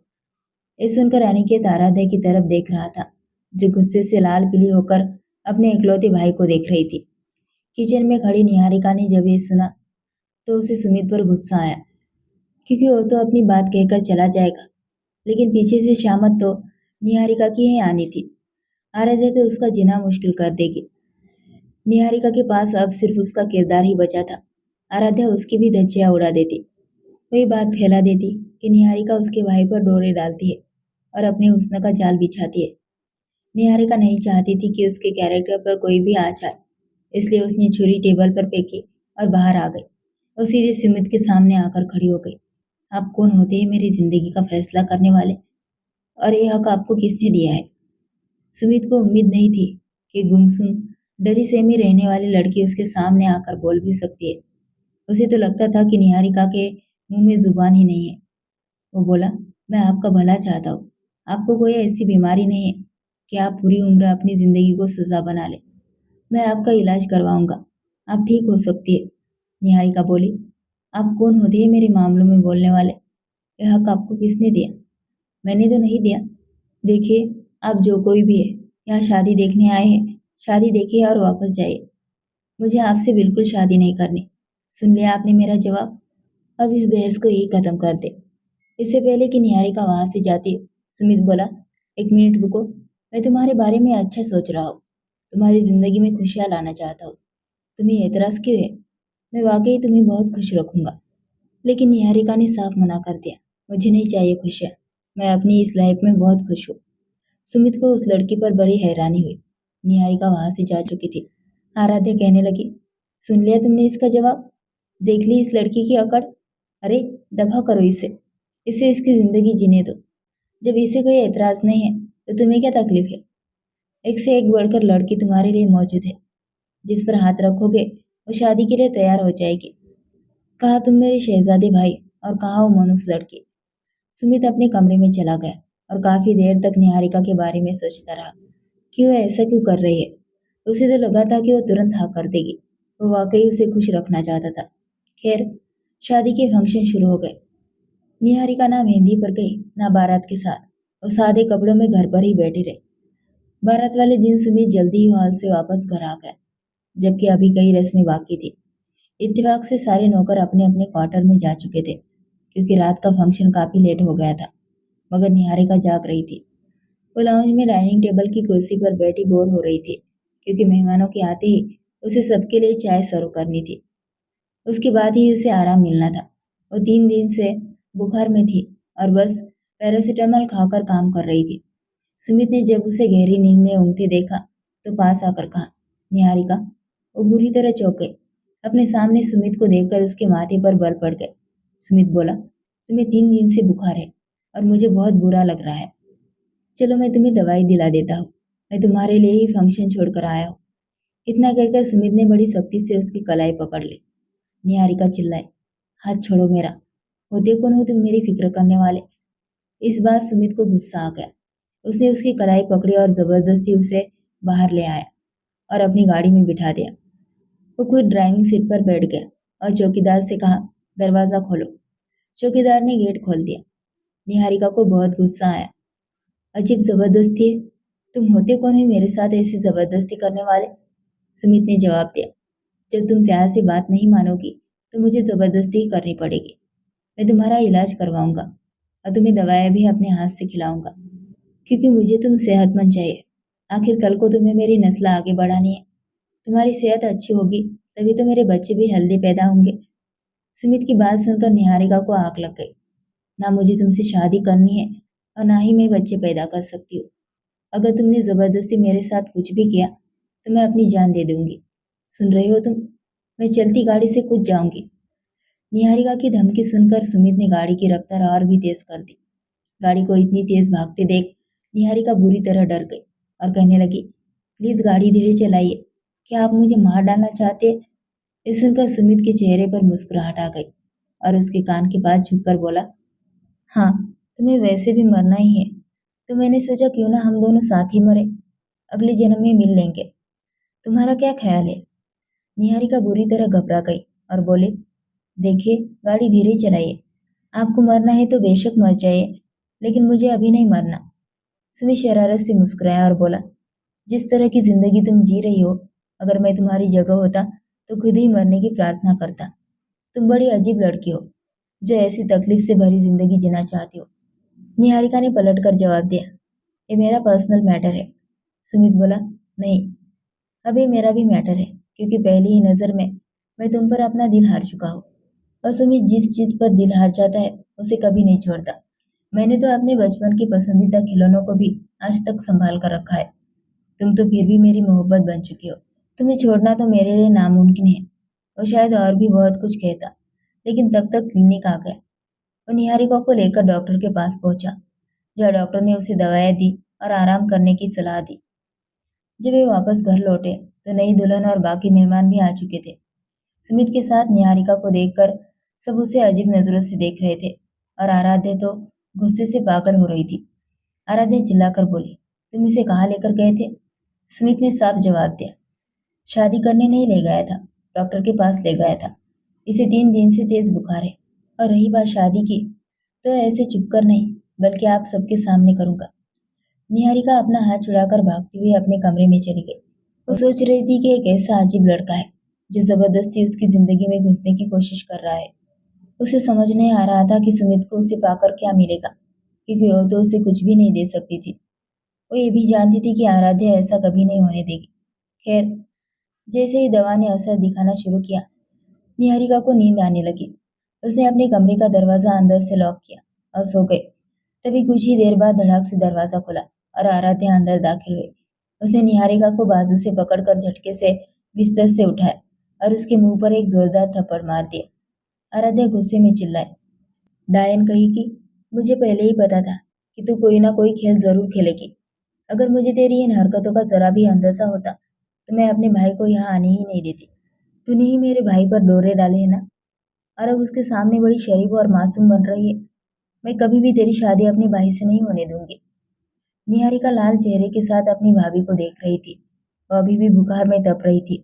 ये सुनकर अनिकेत आराध्या की तरफ देख रहा था, जो गुस्से से लाल पीली होकर अपने इकलौते भाई को देख रही थी। किचन में खड़ी निहारिका ने जब ये सुना तो उसे सुमित पर गुस्सा आया, क्योंकि वो तो अपनी बात कहकर चला जाएगा, लेकिन पीछे से शामत तो निहारिका की ही आनी थी। आराध्या तो उसका जीना मुश्किल कर देगी। निहारिका के पास अब सिर्फ उसका किरदार ही बचा था। आराध्या उसकी भी धज्जियां उड़ा देती। वही बात फैला देती कि निहारिका उसके भाई पर डोरे डालती है और अपने हुस्न का जाल बिछाती है। निहारिका नहीं चाहती थी कि उसके कैरेक्टर पर कोई भी आ जाए, इसलिए उसने छुरी टेबल पर फेंकी और बाहर आ गई। वो सीधे सुमित के सामने आकर खड़ी हो गई। आप कौन होते हैं मेरी जिंदगी का फैसला करने वाले, और ये हक आपको किसने दिया है? सुमित को उम्मीद नहीं थी कि गुमसुम डरी सहमी रहने वाली लड़की उसके सामने आकर बोल भी सकती है। उसे तो लगता था कि निहारिका के मुंह में जुबान ही नहीं है। वो बोला, मैं आपका भला चाहता हूँ। आपको कोई ऐसी बीमारी नहीं है कि आप पूरी उम्र अपनी जिंदगी को सजा बना ले। मैं आपका इलाज करवाऊंगा, आप ठीक हो सकती है। निहारिका बोली, आप कौन होते हैं मेरे मामलों में बोलने वाले? यह हक आपको किसने दिया? मैंने तो नहीं दिया। देखिए, आप जो कोई भी है, यहाँ शादी देखने आए हैं, शादी देखिए और वापस जाइए। मुझे आपसे बिल्कुल शादी नहीं करनी। सुन लिया आपने मेरा जवाब? अब इस बहस को यही खत्म कर दे। इससे पहले कि निहारिका वहां से जाती, सुमित बोला, एक मिनट रुको, मैं तुम्हारे बारे में अच्छा सोच रहा हूँ। तुम्हारी जिंदगी में खुशियाँ लाना चाहता हूँ। तुम्हें एतराज क्यों है? मैं वाकई तुम्हें बहुत खुश रखूंगा। लेकिन निहारिका ने साफ मना कर दिया, मुझे नहीं चाहिए खुशियाँ। मैं अपनी इस लाइफ में बहुत खुश हूँ। सुमित को उस लड़की पर बड़ी हैरानी हुई। निहारिका वहां से जा चुकी थी। आराध्या कहने लगी, सुन लिया तुमने इसका जवाब? देख ली इस लड़की की अकड़? अरे दफा करो इसे, इसे इसकी जिंदगी जीने दो। जब इसे कोई एतराज नहीं है तो तुम्हें क्या तकलीफ है? एक से एक बढ़कर लड़की तुम्हारे लिए मौजूद है। जिस पर हाथ रखोगे वो शादी के लिए तैयार हो जाएगी। कहा तुम मेरे शहजादे भाई और कहा वो मनुष्य लड़की। सुमित अपने कमरे में चला गया और काफी देर तक निहारिका के बारे में सोचता रहा कि वो ऐसा क्यों कर रही है। उसे तो लगा था कि वो तुरंत हाँ कर देगी। वो वाकई उसे खुश रखना चाहता था। खैर, शादी के फंक्शन शुरू हो गए। निहारिका ना मेहंदी पर गई ना बारात के साथ। वो सादे कपड़ों में घर पर ही बैठी रही। बारात वाले दिन सुमित जल्दी ही हॉल से वापस घर आ गया, जबकि अभी कई रस्में बाकी थी। इत्तेफाक से सारे नौकर अपने अपने क्वार्टर में जा चुके थे, क्योंकि रात का फंक्शन काफी लेट हो गया था। मगर निहारिका जाग रही थी। वो लाउंज में डाइनिंग टेबल की कुर्सी पर बैठी बोर हो रही थी, क्योंकि मेहमानों के आते ही उसे सबके लिए चाय सर्व करनी थी। उसके बाद ही उसे आराम मिलना था। वो 3 दिन से बुखार में थी और बस पैरासीटामोल खाकर काम कर रही थी। सुमित ने जब उसे गहरी नींद में ऊँघते देखा तो पास आकर कहा, निहारिका। वो बुरी तरह चौंक गई। अपने सामने सुमित को देखकर उसके माथे पर बल पड़ गए। सुमित बोला, तुम्हें 3 दिन से बुखार है और मुझे बहुत बुरा लग रहा है। चलो मैं तुम्हें दवाई दिला देता हूँ। मैं तुम्हारे लिए ही फंक्शन छोड़कर आया हूँ। इतना कहकर सुमित ने बड़ी सख्ती से उसकी कलाई पकड़ ली। निहारिका चिल्लाई, हाथ छोड़ो मेरा। होते कौन हो तुम मेरी फिक्र करने वाले? इस बार सुमित को गुस्सा आ गया। उसने उसकी कलाई पकड़ी और जबरदस्ती उसे बाहर ले आया और अपनी गाड़ी में बिठा दिया। वो खुद ड्राइविंग सीट पर बैठ गया और चौकीदार से कहा, दरवाजा खोलो। चौकीदार ने गेट खोल दिया। निहारिका को बहुत गुस्सा आया। अजीब जबरदस्ती है। तुम होते कौन है मेरे साथ ऐसी जबरदस्ती करने वाले? सुमित ने जवाब दिया, जब तुम प्यार से बात नहीं मानोगी तो मुझे जबरदस्ती ही करनी पड़ेगी। मैं तुम्हारा इलाज करवाऊंगा और तुम्हें दवाएं भी अपने हाथ से खिलाऊंगा, क्योंकि मुझे तुम सेहतमंद चाहिए। आखिर कल को तुम्हें मेरी नस्ल आगे बढ़ानी है। तुम्हारी सेहत अच्छी होगी तभी तो मेरे बच्चे भी हेल्दी पैदा होंगे। सुमित की बात सुनकर निहारिका को आग लग गई। ना मुझे तुमसे शादी करनी है और ना ही मैं बच्चे पैदा कर सकती हूँ। अगर तुमने जबरदस्ती मेरे साथ कुछ भी किया तो मैं अपनी जान दे दूंगी। सुन रहे हो तुम? मैं चलती गाड़ी से कूद जाऊंगी। निहारिका की धमकी सुनकर सुमित ने गाड़ी की रफ्तार और भी तेज कर दी। गाड़ी को इतनी तेज भागते देख निहारिका बुरी तरह डर गई और कहने लगी, प्लीज गाड़ी धीरे चलाइए। क्या आप मुझे मार डालना चाहते हैं? ये सुनकर सुमित के चेहरे पर मुस्कुराहट आ गई और उसके कान के पास झुककर बोला, हाँ, तुम्हें वैसे भी मरना ही है, तो मैंने सोचा क्यों ना हम दोनों साथ ही मरे। अगले जन्म में मिल लेंगे। तुम्हारा क्या ख्याल है? निहारिका बुरी तरह घबरा गई और बोले, देखिए, गाड़ी धीरे चलाइए। आपको मरना है तो बेशक मर जाइए, लेकिन मुझे अभी नहीं मरना। सुमित शरारत से मुस्कुराया और बोला, जिस तरह की जिंदगी तुम जी रही हो, अगर मैं तुम्हारी जगह होता तो खुद ही मरने की प्रार्थना करता। तुम बड़ी अजीब लड़की हो जो ऐसी तकलीफ से भरी जिंदगी जीना चाहती हो। निहारिका ने पलटकर जवाब दिया, ये मेरा पर्सनल मैटर है। सुमित बोला, नहीं, अब ये मेरा भी मैटर है, क्योंकि पहली ही नजर में मैं तुम पर अपना दिल हार चुका हूँ। और सुमित जिस चीज पर दिल हार जाता है उसे कभी नहीं छोड़ता। मैंने तो अपने बचपन के पसंदीदा खिलौनों को भी आज तक संभाल कर रखा है। तुम तो फिर भी मेरी मोहब्बत बन चुकी हो। तुम्हें छोड़ना तो मेरे लिए नामुमकिन है। और शायद और भी बहुत कुछ कहता, लेकिन तब तक क्लिनिक आ गया। वो निहारिका को लेकर डॉक्टर के पास पहुंचा, जहाँ डॉक्टर ने उसे दवाएं दी और आराम करने की सलाह दी। जब वे वापस घर लौटे तो नई दुल्हन और बाकी मेहमान भी आ चुके थे। सुमित के साथ निहारिका को देखकर सब उसे अजीब नजरों से देख रहे थे और आराध्या तो गुस्से से पागल हो रही थी। आराध्या चिल्लाकर बोली, तुम इसे कहाँ लेकर गए थे? सुमित ने साफ जवाब दिया। शादी करने नहीं ले गया था, डॉक्टर के पास ले गया था। इसे 3 दिन से तेज बुखार है। और रही बात शादी की, तो ऐसे चुप कर नहीं, बल्कि आप सबके सामने करूंगा। निहारिका अपना हाथ छुड़ाकर भागती हुई अपने कमरे में चली गई। वो सोच रही थी कि एक ऐसा अजीब लड़का है जो जबरदस्ती उसकी जिंदगी में घुसने की कोशिश कर रहा है। उसे समझ नहीं आ रहा था कि सुमित को उसे पाकर क्या मिलेगा, क्योंकि वो तो उसे कुछ भी नहीं दे सकती थी। वो ये भी जानती थी कि आराध्या ऐसा कभी नहीं होने देगी। खैर, जैसे ही दवा ने असर दिखाना शुरू किया, निहारिका को नींद आने लगी। उसने अपने कमरे का दरवाजा अंदर से लॉक किया और सो गई। तभी कुछ ही देर बाद धड़ाक से दरवाजा खुला और आराध्या अंदर दाखिल हुई। उसने निहारिका को बाजू से पकड़कर झटके से बिस्तर से उठाया और उसके मुंह पर एक जोरदार थप्पड़ मार दिया। आराध्या गुस्से में चिल्लाई, डायन कही कि मुझे पहले ही पता था कि तू कोई ना कोई खेल जरूर खेलेगी। अगर मुझे तेरी इन हरकतों का जरा भी अंदाजा होता तो मैं अपने भाई को यहाँ आने ही नहीं देती। तूने ही मेरे भाई पर डोरे डाले हैं ना, और अब उसके सामने बड़ी शरीफ और मासूम बन रही है। मैं कभी भी तेरी शादी अपने भाई से नहीं होने दूंगी। निहारिका लाल चेहरे के साथ अपनी भाभी को देख रही थी। वह अभी भी बुखार में तप रही थी।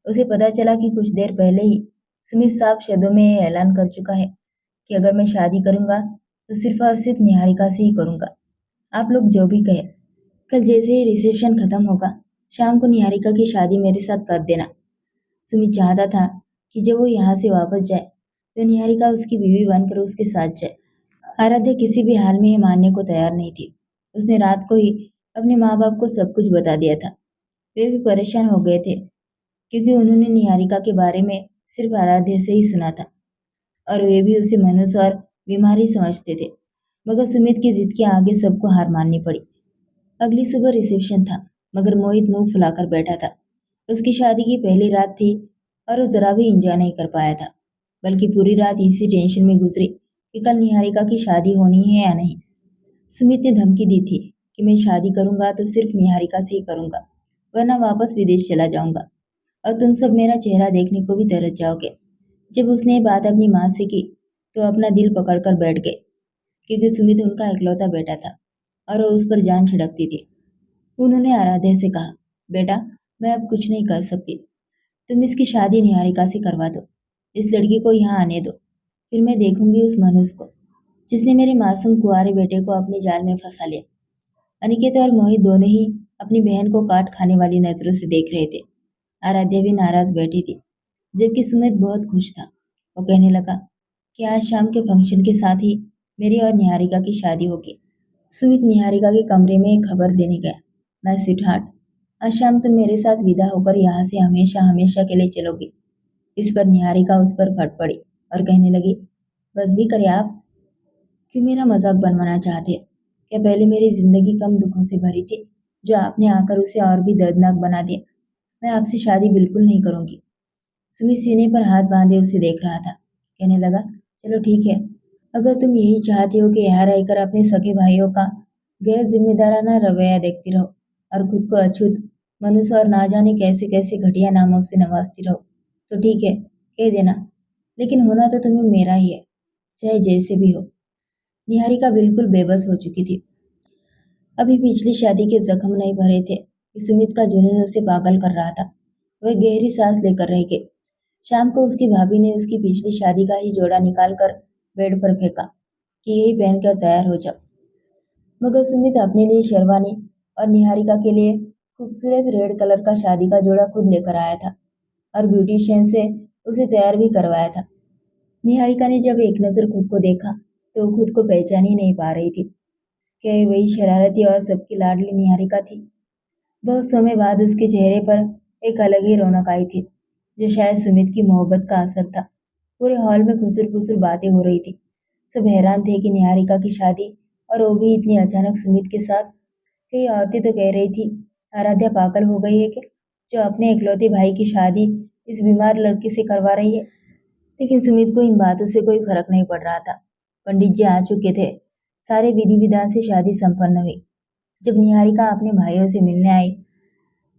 उसे पता चला कि कुछ देर पहले ही सुमित साफ शब्दों में ऐलान कर चुका है कि अगर मैं शादी करूंगा तो सिर्फ और सिर्फ निहारिका से ही करूंगा। आप लोग जो भी कहे, कल जैसे ही रिसेप्शन खत्म होगा, शाम को निहारिका की शादी मेरे साथ कर देना। सुमित चाहता था कि जब वो यहाँ से वापस जाए तो निहारिका उसकी बीवी बनकर उसके साथ जाए। आराध्या किसी भी हाल में ये मानने को तैयार नहीं थी। उसने रात को ही अपने माँ बाप को सब कुछ बता दिया था। वे भी परेशान हो गए थे, क्योंकि उन्होंने निहारिका के बारे में सिर्फ आराध्या से ही सुना था और वे भी उसे मनुष्य और बीमारी समझते थे। मगर सुमित की जिद के आगे सबको हार माननी पड़ी। अगली सुबह रिसेप्शन था, मगर मोहित मुंह फुलाकर बैठा था। उसकी शादी की पहली रात थी और वो जरा भी एंजॉय नहीं कर पाया था, बल्कि पूरी रात इसी टेंशन में गुजरी कि कल निहारिका की शादी होनी है या नहीं। सुमित ने धमकी दी थी कि मैं शादी करूंगा तो सिर्फ निहारिका से ही करूंगा, वरना वापस विदेश चला जाऊंगा और तुम सब मेरा चेहरा देखने को भी तरस जाओगे। जब उसने ये बात अपनी माँ से की तो अपना दिल पकड़कर बैठ गए, क्योंकि सुमित उनका इकलौता बेटा था और वो उस पर जान छिड़कती थी। उन्होंने आराध्या से कहा, बेटा, मैं अब कुछ नहीं कर सकती। तुम इसकी शादी निहारिका से करवा दो। इस लड़की को यहाँ आने दो। फिर मैं देखूंगी उस मनुष्य को जिसने मेरे मासूम कुंवारे बेटे को अपने जाल में फंसा लिया। अनिकेत और मोहित दोनों ही अपनी बहन को काट खाने वाली नजरों से देख रहे थे। आराध्या भी नाराज बैठी थी, जबकि सुमित बहुत खुश था। वो कहने लगा कि आज शाम के फंक्शन के साथ ही मेरी और निहारिका की शादी होगी। सुमित निहारिका के कमरे में एक खबर देने गया, मैं स्वीटहार्ट, आज शाम तुम मेरे साथ विदा होकर यहाँ से हमेशा हमेशा के लिए चलोगी। इस पर निहारिका उस पर फट पड़ी और कहने लगी, बस भी करे आप, क्यों मेरा मजाक बनवाना चाहते हैं? क्या पहले मेरी जिंदगी कम दुखों से भरी थी, जो आपने आकर उसे और भी दर्दनाक बना दिया? मैं आपसे शादी बिल्कुल नहीं करूंगी। सुमित सीने पर हाथ बांधे उसे देख रहा था। कहने लगा, चलो ठीक है, अगर तुम यही चाहती हो कि यहाँ रहकर अपने सगे भाइयों का गैर जिम्मेदाराना रवैया देखती रहो और खुद को अछूत मनुष्य और ना जाने कैसे कैसे घटिया नामों से नवाजती रहो, तो ठीक है, कह देना, लेकिन होना तो तुम्हें मेरा ही है, चाहे जैसे भी हो। निहारिका बिल्कुल बेबस हो चुकी थी। अभी पिछली शादी के जख्म नहीं भरे थे कि सुमित का जुनून उसे पागल कर रहा था। वह गहरी सांस लेकर रह गई। शाम को उसकी भाभी ने उसकी पिछली शादी का ही जोड़ा निकालकर बेड पर फेंका कि यही पहनकर तैयार हो जाओ। मगर सुमित अपने लिए शेरवानी और निहारिका के लिए खूबसूरत रेड कलर का शादी का जोड़ा खुद लेकर आया था और ब्यूटिशियन से उसे तैयार भी करवाया था। निहारिका ने जब एक नजर खुद को देखा तो वो खुद को पहचान ही नहीं पा रही थी। क्या ये वही शरारती और सबकी लाडली निहारिका थी? बहुत समय बाद उसके चेहरे पर एक अलग ही रौनक आई थी, जो शायद सुमित की मोहब्बत का असर था। पूरे हॉल में खुसुर फुसुर बातें हो रही थी। सब हैरान थे कि निहारिका की शादी, और वो भी इतनी अचानक सुमित के साथ। कई औरतें तो कह रही थी, आराध्या पागल हो गई है क्या, जो अपने इकलौते भाई की शादी इस बीमार लड़की से करवा रही है। लेकिन सुमित को इन बातों से कोई फर्क नहीं पड़ रहा था। पंडित जी आ चुके थे। सारे विधि विधान से शादी संपन्न हुई। जब निहारिका अपने भाइयों से मिलने आई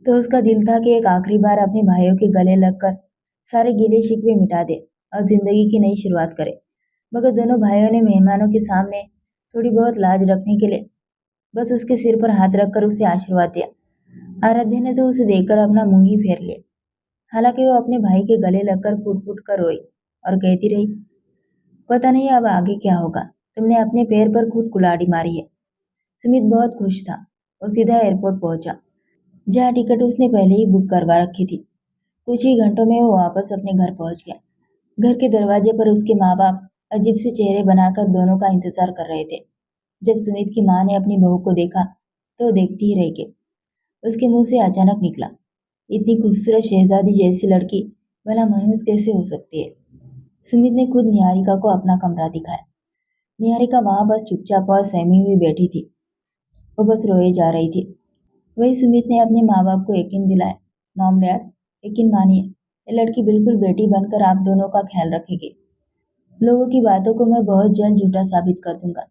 तो उसका दिल था कि एक आखिरी बार अपने भाइयों के गले लगकर सारे गिले शिकवे मिटा दे और जिंदगी की नई शुरुआत करे। मगर दोनों भाइयों ने मेहमानों के सामने थोड़ी बहुत लाज रखने के लिए बस उसके सिर पर हाथ रखकर उसे आशीर्वाद दिया। आराध्या ने तो उसे देखकर अपना मुंह ही फेर लिया। हालांकि वो अपने भाई के गले लगकर फूट फूट कर रोई और कहती रही, पता नहीं अब आगे क्या होगा। तुमने अपने पैर पर खुद कुल्हाड़ी मारी है। सुमित बहुत खुश था। वो सीधा एयरपोर्ट पहुंचा, जहाँ टिकट उसने पहले ही बुक करवा रखी थी। कुछ ही घंटों में वो वापस अपने घर पहुंच गया। घर के दरवाजे पर उसके माँ बाप अजीब से चेहरे बनाकर दोनों का इंतजार कर रहे थे। जब सुमित की माँ ने अपनी बहू को देखा तो देखती ही रह गई। उसके मुंह से अचानक निकला, इतनी खूबसूरत शहजादी जैसी लड़की भला मनुष्य कैसे हो सकती है। सुमित ने खुद निहारिका को अपना कमरा दिखाया। निहारिका वहां बस चुपचाप और सहमी हुई बैठी थी। वो बस रोए जा रही थी। वही सुमित ने अपने माँ बाप को यकीन दिलाया, मॉम डैड यकीन मानिए, ये लड़की बिल्कुल बेटी बनकर आप दोनों का ख्याल रखेगी। लोगों की बातों को मैं बहुत जल्द झूठा साबित कर दूंगा।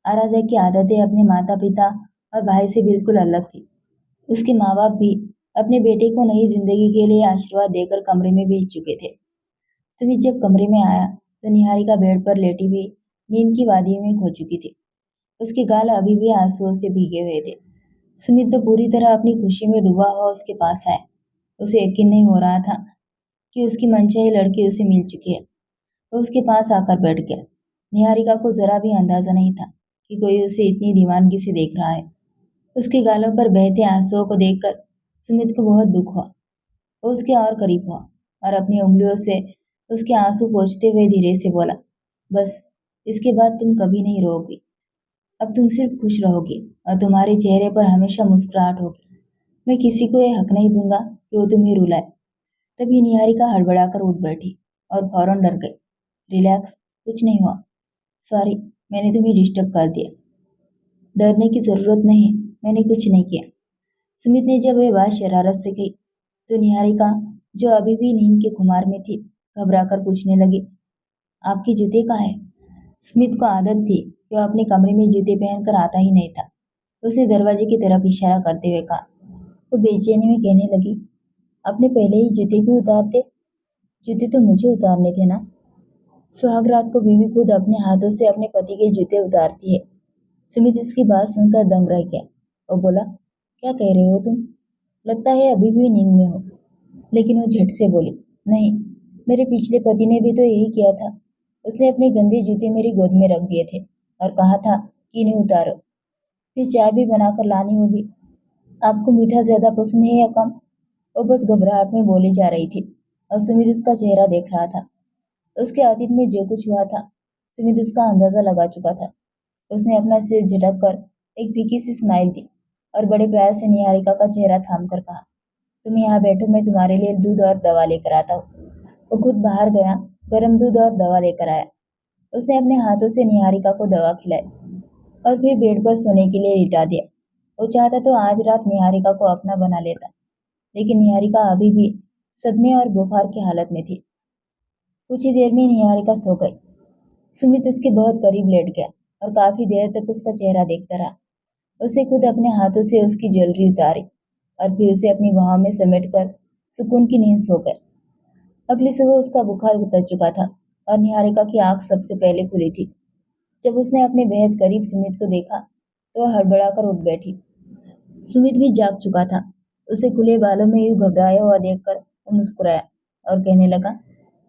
आराध्या की आदतें अपने माता पिता और भाई से बिल्कुल अलग थी। उसके माँ बाप भी अपने बेटे को नई जिंदगी के लिए आशीर्वाद देकर कमरे में भेज चुके थे। सुमित जब कमरे में आया तो निहारिका बेड पर लेटी हुई नींद की वादियों में खो चुकी थी। उसके गाल अभी भी आंसुओं से भीगे हुए थे। सुमित तो पूरी तरह अपनी खुशी में डूबा हुआ उसके पास आया। उसे यकीन नहीं हो रहा था कि उसकी मनचाही लड़की उसे मिल चुकी है। वो उसके पास आकर बैठ गया। निहारिका को जरा भी अंदाजा नहीं था कि कोई उसे इतनी दीवानगी से देख रहा है। उसके गालों पर बहते आंसुओं को देखकर सुमित को बहुत दुख हुआ। वो उसके और करीब हुआ और अपनी उंगलियों से उसके आंसू पोंछते हुए धीरे से बोला, बस इसके बाद तुम कभी नहीं रोओगी। अब तुम सिर्फ खुश रहोगी और तुम्हारे चेहरे पर हमेशा मुस्कुराहट होगी। मैं किसी को यह हक नहीं दूंगा कि वो तुम्हें रुलाए। तभी निहारिका हड़बड़ाकर उठ बैठी और फौरन डर गई। रिलैक्स, कुछ नहीं हुआ। सॉरी, मैंने तुम्हें डिस्टर्ब कर दिया। डरने की जरूरत नहीं, मैंने कुछ नहीं किया। सुमित ने जब वह बात शरारत से कही तो निहारिका, जो अभी भी नींद के खुमार में थी, घबराकर पूछने लगी, आपके जूते कहाँ हैं? स्मिथ को आदत थी कि वह अपने कमरे में जूते पहनकर आता ही नहीं था। उसने दरवाजे की तरफ इशारा करते हुए कहा। वो बेचैनी में कहने लगी, आपने पहले ही जूते क्यों उतारते? जूते तो मुझे उतारने थे ना। सुहाग रात को बीवी खुद अपने हाथों से अपने पति के जूते उतारती है। सुमित उसकी बात सुनकर दंग रह गया और बोला, क्या कह रहे हो तुम? लगता है अभी भी नींद में हो। लेकिन वो झट से बोली, नहीं, मेरे पिछले पति ने भी तो यही किया था। उसने अपने गंदे जूते मेरी गोद में रख दिए थे और कहा था कि इन्हें उतारो। फिर चाय भी बनाकर लानी होगी। आपको मीठा ज्यादा पसंद है या कम? वो बस घबराहट में बोली जा रही थी और सुमित उसका चेहरा देख रहा था। उसके अतीत में जो कुछ हुआ था, सुमित उसका अंदाजा लगा चुका था। उसने अपना सिर झटक कर एक फीकी सी स्माइल दी और बड़े प्यार से निहारिका का चेहरा थाम कर कहा, तुम यहाँ बैठो, मैं तुम्हारे लिए दूध और दवा लेकर आता हूँ। वो खुद बाहर गया, गर्म दूध और दवा लेकर आया। उसने अपने हाथों से निहारिका को दवा खिलाई और फिर बेड पर सोने के लिए लिटा दिया। वो चाहता तो आज रात निहारिका को अपना बना लेता, लेकिन निहारिका अभी भी सदमे और बुखार की हालत में थी। कुछ ही देर में निहारिका सो गई। सुमित उसके बहुत करीब लेट गया और काफी देर तक उसका चेहरा देखता रहा। उसे खुद अपने हाथों से उसकी ज्वेलरी उतारी और फिर उसे अपनी बाहों में समेटकर सुकून की नींद सो गए। अगली सुबह उसका बुखार उतर चुका था और निहारिका की आंख सबसे पहले खुली थी। जब उसने अपने बेहद करीब सुमित को देखा तो वह हड़बड़ाकर उठ बैठी। सुमित भी जाग चुका था। उसे खुले बालों में यूं घबराया हुआ देखकर वो मुस्कुराया और कहने लगा,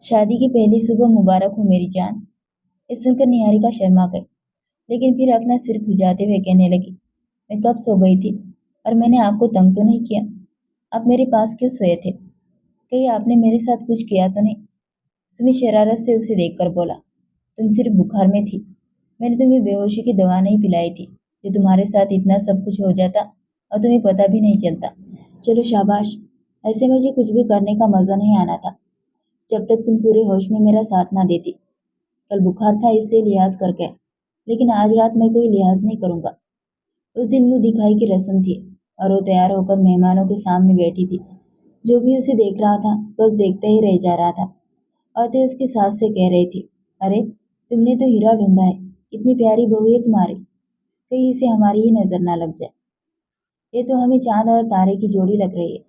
शादी की पहली सुबह मुबारक हो मेरी जान। ये सुनकर निहारिका शर्मा गई, लेकिन फिर अपना सिर खुजाते हुए कहने लगी, मैं कब सो गई थी और मैंने आपको तंग तो नहीं किया? आप मेरे पास क्यों सोए थे? कहीं आपने मेरे साथ कुछ किया तो नहीं? सुमित शरारत से उसे देखकर बोला, तुम सिर्फ बुखार में थी। मैंने तुम्हें बेहोशी की दवा नहीं पिलाई थी, जो तुम्हारे साथ इतना सब कुछ हो जाता और तुम्हें पता भी नहीं चलता। चलो शाबाश, ऐसे मुझे कुछ भी करने का मजा नहीं आना था जब तक तुम पूरे होश में मेरा साथ ना देती। कल बुखार था इसलिए लिहाज कर गया, लेकिन आज रात मैं कोई लिहाज नहीं करूंगा। उस दिन मुंह दिखाई की रस्म थी और वो तैयार होकर मेहमानों के सामने बैठी थी। जो भी उसे देख रहा था बस देखते ही रह जा रहा था। और ते उसकी सास से कह रही थी, अरे तुमने तो हीरा ढूंढा है, इतनी प्यारी बहू है तुम्हारी, कहीं इसे हमारी ही नजर ना लग जाए। ये तो हमें चांद और तारे की जोड़ी लग रही है।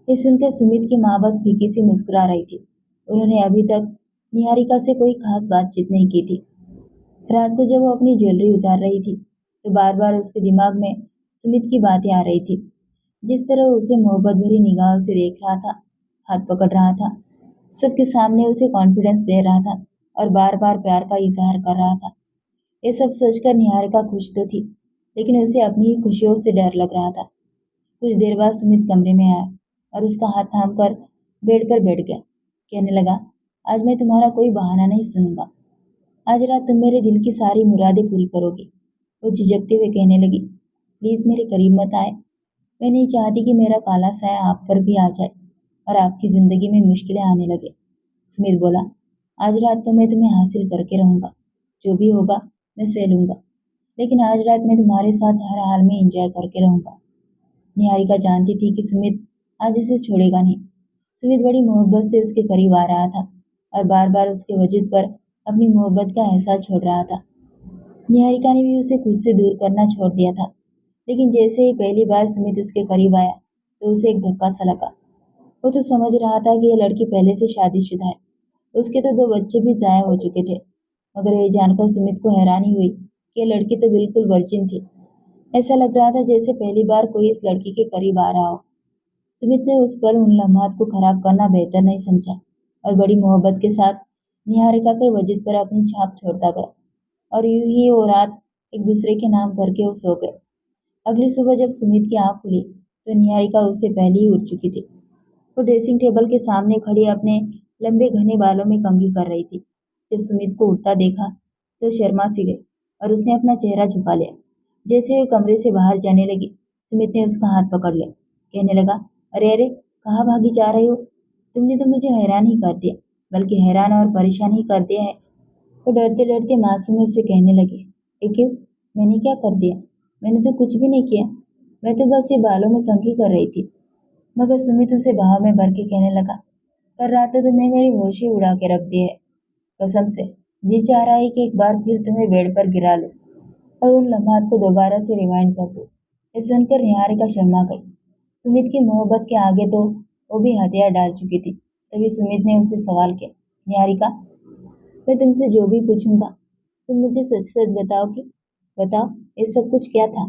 ये सुनकर सुमित की माँ बस फीकी सी मुस्कुरा रही थी। उन्होंने अभी तक निहारिका से कोई खास बातचीत नहीं की थी। रात को जब वो अपनी ज्वेलरी उतार रही थी तो बार बार उसके दिमाग में सुमित की बातें आ रही थी। जिस तरह उसे मोहब्बत भरी निगाहों से देख रहा था, हाथ पकड़ रहा था, सबके सामने उसे कॉन्फिडेंस दे रहा था और बार बार प्यार का इजहार कर रहा था। ये सब सोचकर निहारिका खुश तो थी, लेकिन उसे अपनी ही खुशियों से डर लग रहा था। कुछ देर बाद सुमित कमरे में आया और उसका हाथ थामकर बेड पर बैठ गया। कहने लगा, आज मैं तुम्हारा कोई बहाना नहीं सुनूंगा। आज रात तुम मेरे दिल की सारी मुरादें पूरी करोगी। वो झिझकते हुए कहने लगी, प्लीज मेरे करीब मत आए। मैं नहीं चाहती कि मेरा काला साया आप पर भी आ जाए और आपकी जिंदगी में मुश्किलें आने लगे। सुमित बोला, आज रात तो मैं तुम्हें हासिल करके रहूंगा। जो भी होगा मैं सह लूंगा, लेकिन आज रात मैं तुम्हारे साथ हर हाल में एंजॉय करके रहूंगा। निहारिका जानती थी कि सुमित आज उसे छोड़ेगा नहीं। सुमित बड़ी मोहब्बत से उसके करीब आ रहा था और बार बार उसके वजूद पर अपनी मोहब्बत का एहसास छोड़ रहा था। निहारिका ने भी उसे खुद से दूर करना छोड़ दिया था, लेकिन जैसे ही पहली बार सुमित उसके करीब आया तो उसे एक धक्का सा लगा। वो तो समझ रहा था कि यह लड़की पहले से शादीशुदा है, उसके तो 2 बच्चे भी जाया हो चुके थे, मगर यह जानकर सुमित को हैरानी हुई कि यह लड़की तो बिल्कुल वर्जिन थी। ऐसा लग रहा था जैसे पहली बार कोई इस लड़की के करीब आ रहा हो। सुमित ने उस पल उन लम्हात को खराब करना बेहतर नहीं समझा और बड़ी मोहब्बत के साथ निहारिका के वजूद पर अपनी छाप छोड़ता गया और यूं ही वो रात एक दूसरे के नाम करके वो सो गए। अगली सुबह जब सुमित की आंख खुली तो निहारिका उससे पहले ही उठ चुकी थी। वो ड्रेसिंग टेबल के सामने खड़ी अपने लंबे घने बालों में कंघी कर रही थी। जब सुमित को उठता देखा तो शर्मा सी गई और उसने अपना चेहरा छुपा लिया। जैसे वो कमरे से बाहर जाने लगी, सुमित ने उसका हाथ पकड़ लिया। कहने लगा, अरे अरे, कहाँ भागी जा रही हो? तुमने तो मुझे हैरान ही कर दिया, बल्कि हैरान और परेशान ही कर दिया है। वो डरते डरते मासूमियत से कहने लगी, ये क्यों? मैंने क्या कर दिया? मैंने तो कुछ भी नहीं किया। मैं तो बस ये बालों में कंघी कर रही थी। मगर सुमित उसे भाव में भर के कहने लगा, कल रात तो तुमने मेरी होश ही उड़ा के रख दी है। कसम से जी चाह रहा है कि एक बार फिर तुम्हें बेड पर गिरा लूं और उन लम्हात को दोबारा से रिवाइंड कर दूं। ये सुनकर निहारिका शर्मा गई। सुमित की मोहब्बत के आगे तो वो भी हथियार डाल चुकी थी। तभी सुमित ने उससे सवाल किया, निहारिका, मैं तुमसे जो भी पूछूंगा तुम मुझे सच सच बताओगी? बताओ, ये सब कुछ क्या था?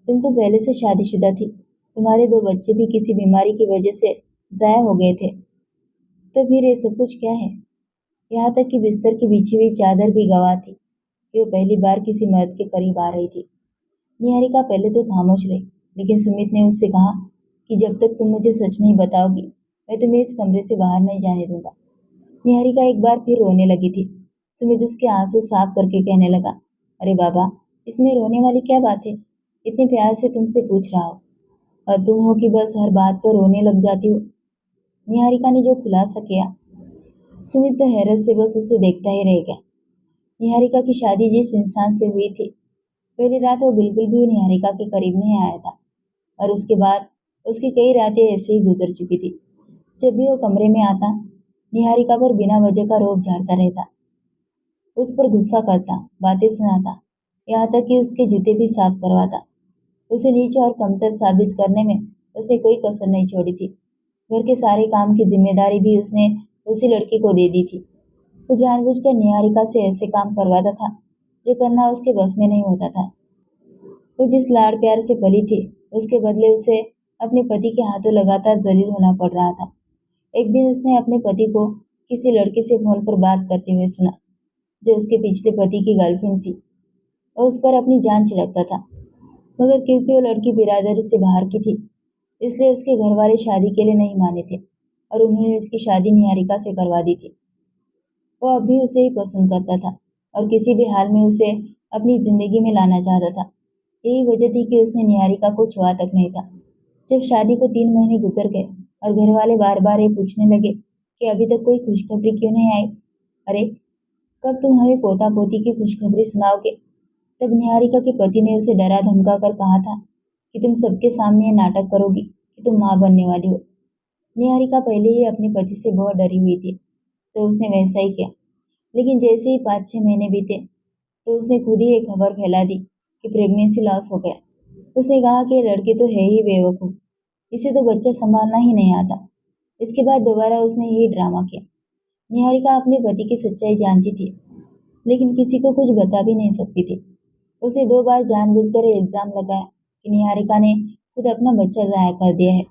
तुम तो पहले से शादीशुदा थी, तुम्हारे 2 बच्चे भी किसी बीमारी की वजह से जाया हो गए थे, तो फिर ये सब कुछ क्या है? यहाँ तक कि बिस्तर की बिछी हुई चादर भी गवाह थी कि वो पहली बार किसी मर्द के करीब आ रही थी। निहारिका पहले तो खामोश रही, लेकिन सुमित ने उससे कहा कि जब तक तुम मुझे सच नहीं बताओगी मैं तुम्हें इस कमरे से बाहर नहीं जाने दूंगा। निहारिका एक बार फिर रोने लगी थी। सुमित उसके आंसू साफ करके कहने लगा, अरे बाबा, इसमें रोने वाली क्या बात है? इतने प्यार से तुमसे पूछ रहा हो और तुम हो कि बस हर बात पर रोने लग जाती हो। निहारिका ने जो खुलासा किया, सुमित तो हैरत से बस उसे देखता ही रह गया। निहारिका की शादी जिस इंसान से हुई थी, पहली रात वो बिल्कुल भी निहारिका के करीब नहीं आया था और उसके बाद उसकी कई रातें ऐसे ही गुजर चुकी थी। जब भी वो कमरे में आता, निहारिका पर बिना वजह का रोब झाड़ता रहता, उस पर गुस्सा करता, बातें सुनाता, यहाँ तक कि उसके जूते भी साफ करवाता। उसे नीच और कमतर साबित करने में उसने कोई कसर नहीं छोड़ी थी। घर के सारे काम की जिम्मेदारी भी उसने उसी लड़के को दे दी थी। वो जानबूझकर निहारिका से ऐसे काम करवाता था जो करना उसके बस में नहीं होता था। वो जिस लाड़ प्यार से पली थी, उसके बदले उसे अपने पति के हाथों लगातार जलील होना पड़ रहा था। एक दिन उसने अपने पति को किसी लड़के से फोन पर बात करते हुए सुना, जो उसके पिछले पति की गर्लफ्रेंड थी। वो उस पर अपनी जान छिड़कता था, मगर क्योंकि वो लड़की बिरादरी से बाहर की थी, इसलिए उसके घर वाले शादी के लिए नहीं माने थे और उन्होंने उसकी शादी निहारिका से करवा दी थी। वो अब भी उसे ही पसंद करता था और किसी भी हाल में उसे अपनी जिंदगी में लाना चाहता था। यही वजह थी कि उसने निहारिका को छुआ तक नहीं था। जब शादी को 3 महीने गुजर गए और घर वाले बार बार ये पूछने लगे कि अभी तक कोई खुशखबरी क्यों नहीं आई, अरे कब तुम हमें पोता पोती की खुशखबरी सुनाओगे, तब निहारिका के पति ने उसे डरा धमका कर कहा था कि तुम सबके सामने ये नाटक करोगी कि तुम माँ बनने वाली हो। निहारिका पहले ही अपने पति से बहुत डरी हुई थी, तो उसने वैसा ही किया। लेकिन जैसे ही 5-6 महीने बीते तो उसने खुद ही एक खबर फैला दी कि प्रेगनेंसी लॉस हो गया। उसने कहा कि ये लड़की तो है ही बेवकूफ़, इसे तो बच्चा संभालना ही नहीं आता। इसके बाद दोबारा उसने यही ड्रामा किया। निहारिका अपने पति की सच्चाई जानती थी, लेकिन किसी को कुछ बता भी नहीं सकती थी। उसे 2 बार जानबूझकर ये इल्ज़ाम लगाया कि निहारिका ने खुद अपना बच्चा ज़ाया कर दिया है।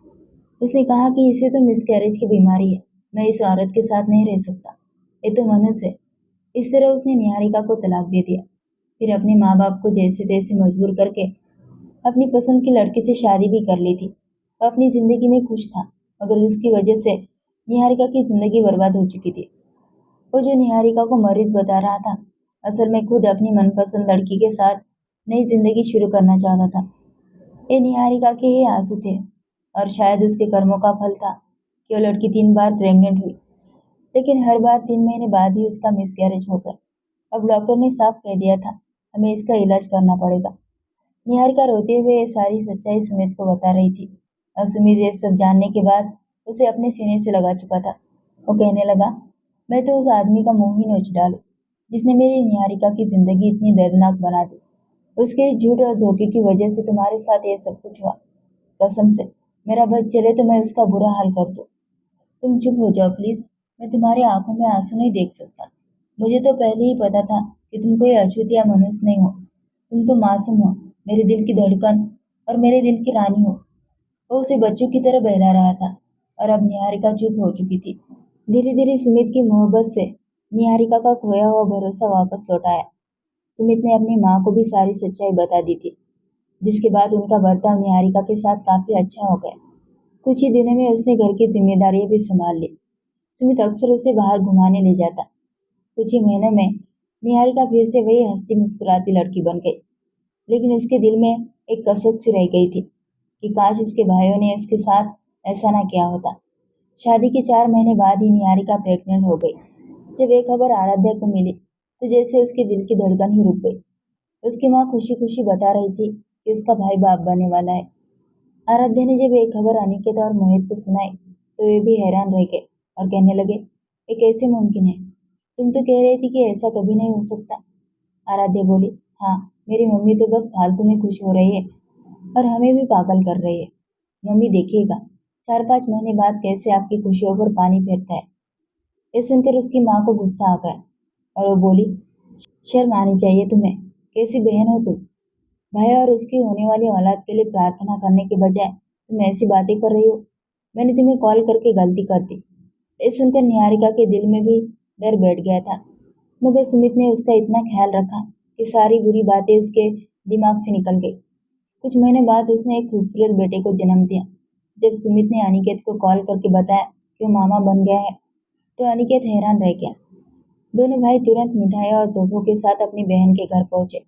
उसने कहा कि इसे तो मिसकैरेज की बीमारी है, मैं इस औरत के साथ नहीं रह सकता, ये तो मनुष्य है। इस तरह उसने निहारिका को तलाक दे दिया। फिर अपने माँ-बाप को जैसे-तैसे मजबूर करके अपनी पसंद की लड़के से शादी भी कर ली थी। वो अपनी ज़िंदगी में खुश था, मगर उसकी वजह से निहारिका की ज़िंदगी बर्बाद हो चुकी थी। वो जो निहारिका को मरीज़ बता रहा था, असल में खुद अपनी मनपसंद लड़की के साथ नई ज़िंदगी शुरू करना चाहता था। ये निहारिका के ही आंसू थे और शायद उसके कर्मों का फल था कि वो लड़की 3 बार प्रेग्नेंट हुई, लेकिन हर बार 3 महीने बाद ही उसका मिसकैरेज हो गया। अब डॉक्टर ने साफ कह दिया था, हमें इसका इलाज करना पड़ेगा। निहारिका रोते हुए ये सारी सच्चाई सुमित को बता रही थी और सुमित ये सब जानने के बाद उसे अपने सीने से लगा चुका था। वो कहने लगा, मैं तो उस आदमी का मुंह ही नोच डालूं, जिसने मेरी निहारिका की जिंदगी इतनी दर्दनाक बना दी। उसके झूठ और धोखे की वजह से तुम्हारे साथ ये सब कुछ हुआ। कसम से, मेरा बस चले तो मैं उसका बुरा हाल कर दूं। तुम चुप हो जाओ प्लीज, मैं तुम्हारी आंखों में आंसू नहीं देख सकता। मुझे तो पहले ही पता था कि तुम कोई अछूत या मनुष्य नहीं हो। तुम तो मासूम हो, मेरे दिल की धड़कन और मेरे दिल की रानी हो। वो उसे बच्चों की तरह बहला रहा था और अब निहारिका चुप हो चुकी थी। धीरे धीरे सुमित की मोहब्बत से निहारिका का खोया हुआ भरोसा वापस लौट आया। सुमित ने अपनी माँ को भी सारी सच्चाई बता दी थी, जिसके बाद उनका बर्ताव निहारिका के साथ काफी अच्छा हो गया। कुछ ही दिनों में उसने घर की जिम्मेदारियां भी संभाल ली। सुमित अक्सर उसे बाहर घुमाने ले जाता। कुछ ही महीनों में निहारिका फिर से वही हंसती मुस्कुराती लड़की बन गई, लेकिन उसके दिल में एक कसक सी रह गई थी कि काश उसके भाइयों ने उसके साथ ऐसा ना किया होता। शादी के 4 महीने बाद ही निहारिका प्रेग्नेंट हो गई। जब ये खबर आराध्या को मिली तो जैसे उसके दिल की धड़कन ही रुक गई। उसकी माँ खुशी खुशी बता रही थी कि उसका भाई बाप बनने वाला है। आराध्या ने जब ये खबर अनिकेत और मोहित को सुनाई तो वे भी हैरान रह गए और कहने लगे, ये कैसे मुमकिन है? तुम तो कह रही थी कि ऐसा कभी नहीं हो सकता। आराध्या बोली, हाँ, मेरी मम्मी तो बस फालतू में खुश हो रही है और हमें भी पागल कर रही है। मम्मी देखिएगा, 4-5 महीने बाद कैसे आपकी खुशियों पर पानी फेरता है। ये सुनकर उसकी माँ को गुस्सा आ गया और वो बोली, शर्म आनी चाहिए तुम्हें, कैसी बहन हो तुम? भाई और उसकी होने वाली औलाद के लिए प्रार्थना करने के बजाय तुम ऐसी बातें कर रही हो। मैंने तुम्हें कॉल करके गलती कर दी। ये सुनकर निहारिका के दिल में भी डर बैठ गया था, मगर सुमित ने उसका इतना ख्याल रखा कि सारी बुरी बातें उसके दिमाग से निकल गई। कुछ महीने बाद उसने एक खूबसूरत बेटे को जन्म दिया। जब सुमित ने अनिकेत को कॉल करके बताया कि वो मामा बन गया है, तो अनिकेत हैरान रह गया। दोनों भाई तुरंत मिठाई और तोहफों के साथ अपनी बहन के घर पहुंचे।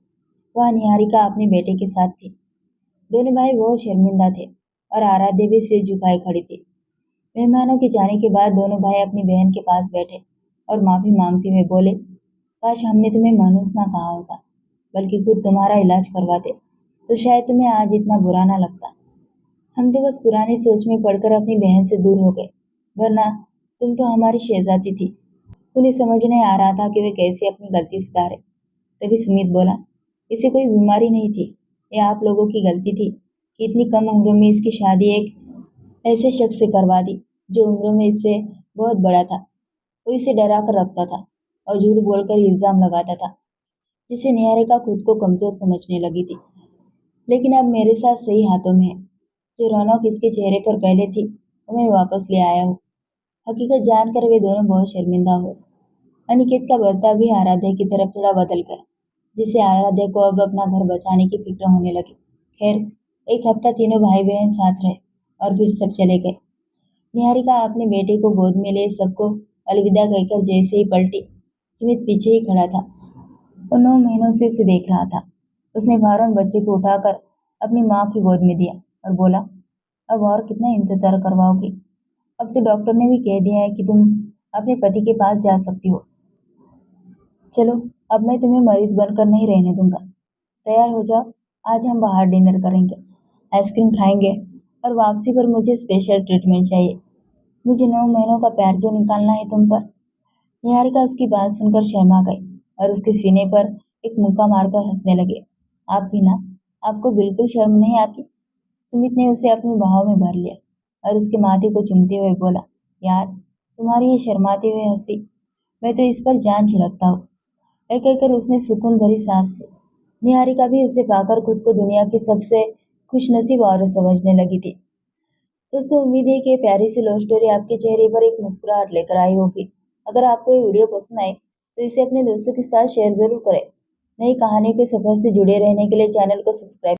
वहाँ निहारिका अपने बेटे के साथ थी। दोनों भाई बहुत शर्मिंदा थे और आराध्या भी सिर झुकाए खड़ी थी। मेहमानों के जाने के बाद दोनों भाई अपनी बहन के पास बैठे और माफी मांगते हुए बोले, काश हमने तुम्हें मनुष्य ना कहा होता, बल्कि खुद तुम्हारा इलाज करवाते, तो शायद तुम्हें आज इतना बुरा ना लगता। हम तो बस पुरानी सोच में पड़कर अपनी बहन से दूर हो गए, वरना तुम तो हमारी शहजादी थी। उन्हें समझ नहीं आ रहा था कि वे कैसे अपनी गलती सुधारे। तभी सुमित बोला, इसे कोई बीमारी नहीं थी, ये आप लोगों की गलती थी कि इतनी कम उम्र में इसकी शादी एक ऐसे शख्स से करवा दी जो उम्र में इससे बहुत बड़ा था। वो इसे डरा कर रखता था और झूठ बोलकर इल्जाम लगाता था, जिससे निहारिका खुद को कमजोर समझने लगी थी। लेकिन अब मेरे साथ सही हाथों में है। जो रौनक इसके चेहरे पर पहले थी, वो मैं वापस ले आया हूँ। हकीकत जानकर वे दोनों बहुत शर्मिंदा हुए। अनिकेत का बर्ताव भी आराध्या की तरफ थोड़ा बदल गया, जिससे आराध्या को अब अपना घर बचाने की फिक्र होने लगी। खैर, एक हफ्ता तीनों भाई बहन साथ रहे और फिर सब चले गए। निहारिका अपने बेटे को गोद में ले सबको अलविदा कहकर जैसे ही पलटी, सुमित पीछे ही खड़ा था। वो 9 महीनों से उसे देख रहा था। उसने फौरन बच्चे को उठाकर अपनी माँ की गोद में दिया और बोला, अब और कितना इंतजार करवाओगी? अब तो डॉक्टर ने भी कह दिया है कि तुम अपने पति के पास जा सकती हो। चलो, अब मैं तुम्हें मरीज बनकर नहीं रहने दूंगा। तैयार हो जाओ, आज हम बाहर डिनर करेंगे, आइसक्रीम खाएंगे और वापसी पर मुझे स्पेशल ट्रीटमेंट चाहिए। मुझे 9 महीनों का प्यार जो निकालना है तुम पर। निहारिका उसकी बात सुनकर शर्मा गई और उसके सीने पर एक मुक्का मारकर हंसने लगे। आप भी ना, आपको बिल्कुल शर्म नहीं आती? सुमित ने उसे अपनी बाहों में भर लिया और उसके माथे को चूमते हुए बोला, यार, तुम्हारी ये शर्माते हुए हंसी, मैं तो इस पर जान छिड़कता हूँ। कह कहकर उसने सुकून भरी सांस ली। निहारिका भी उसे पाकर खुद को दुनिया की सबसे खुशनसीब औरत समझने लगी थी। दोस्तों, उम्मीद है कि ये प्यारी सी लव स्टोरी आपके चेहरे पर एक मुस्कुराहट लेकर आई होगी। अगर आपको ये वीडियो पसंद आए तो इसे अपने दोस्तों के साथ शेयर जरूर करें। नई कहानियों के सफर से जुड़े रहने के लिए चैनल को सब्सक्राइब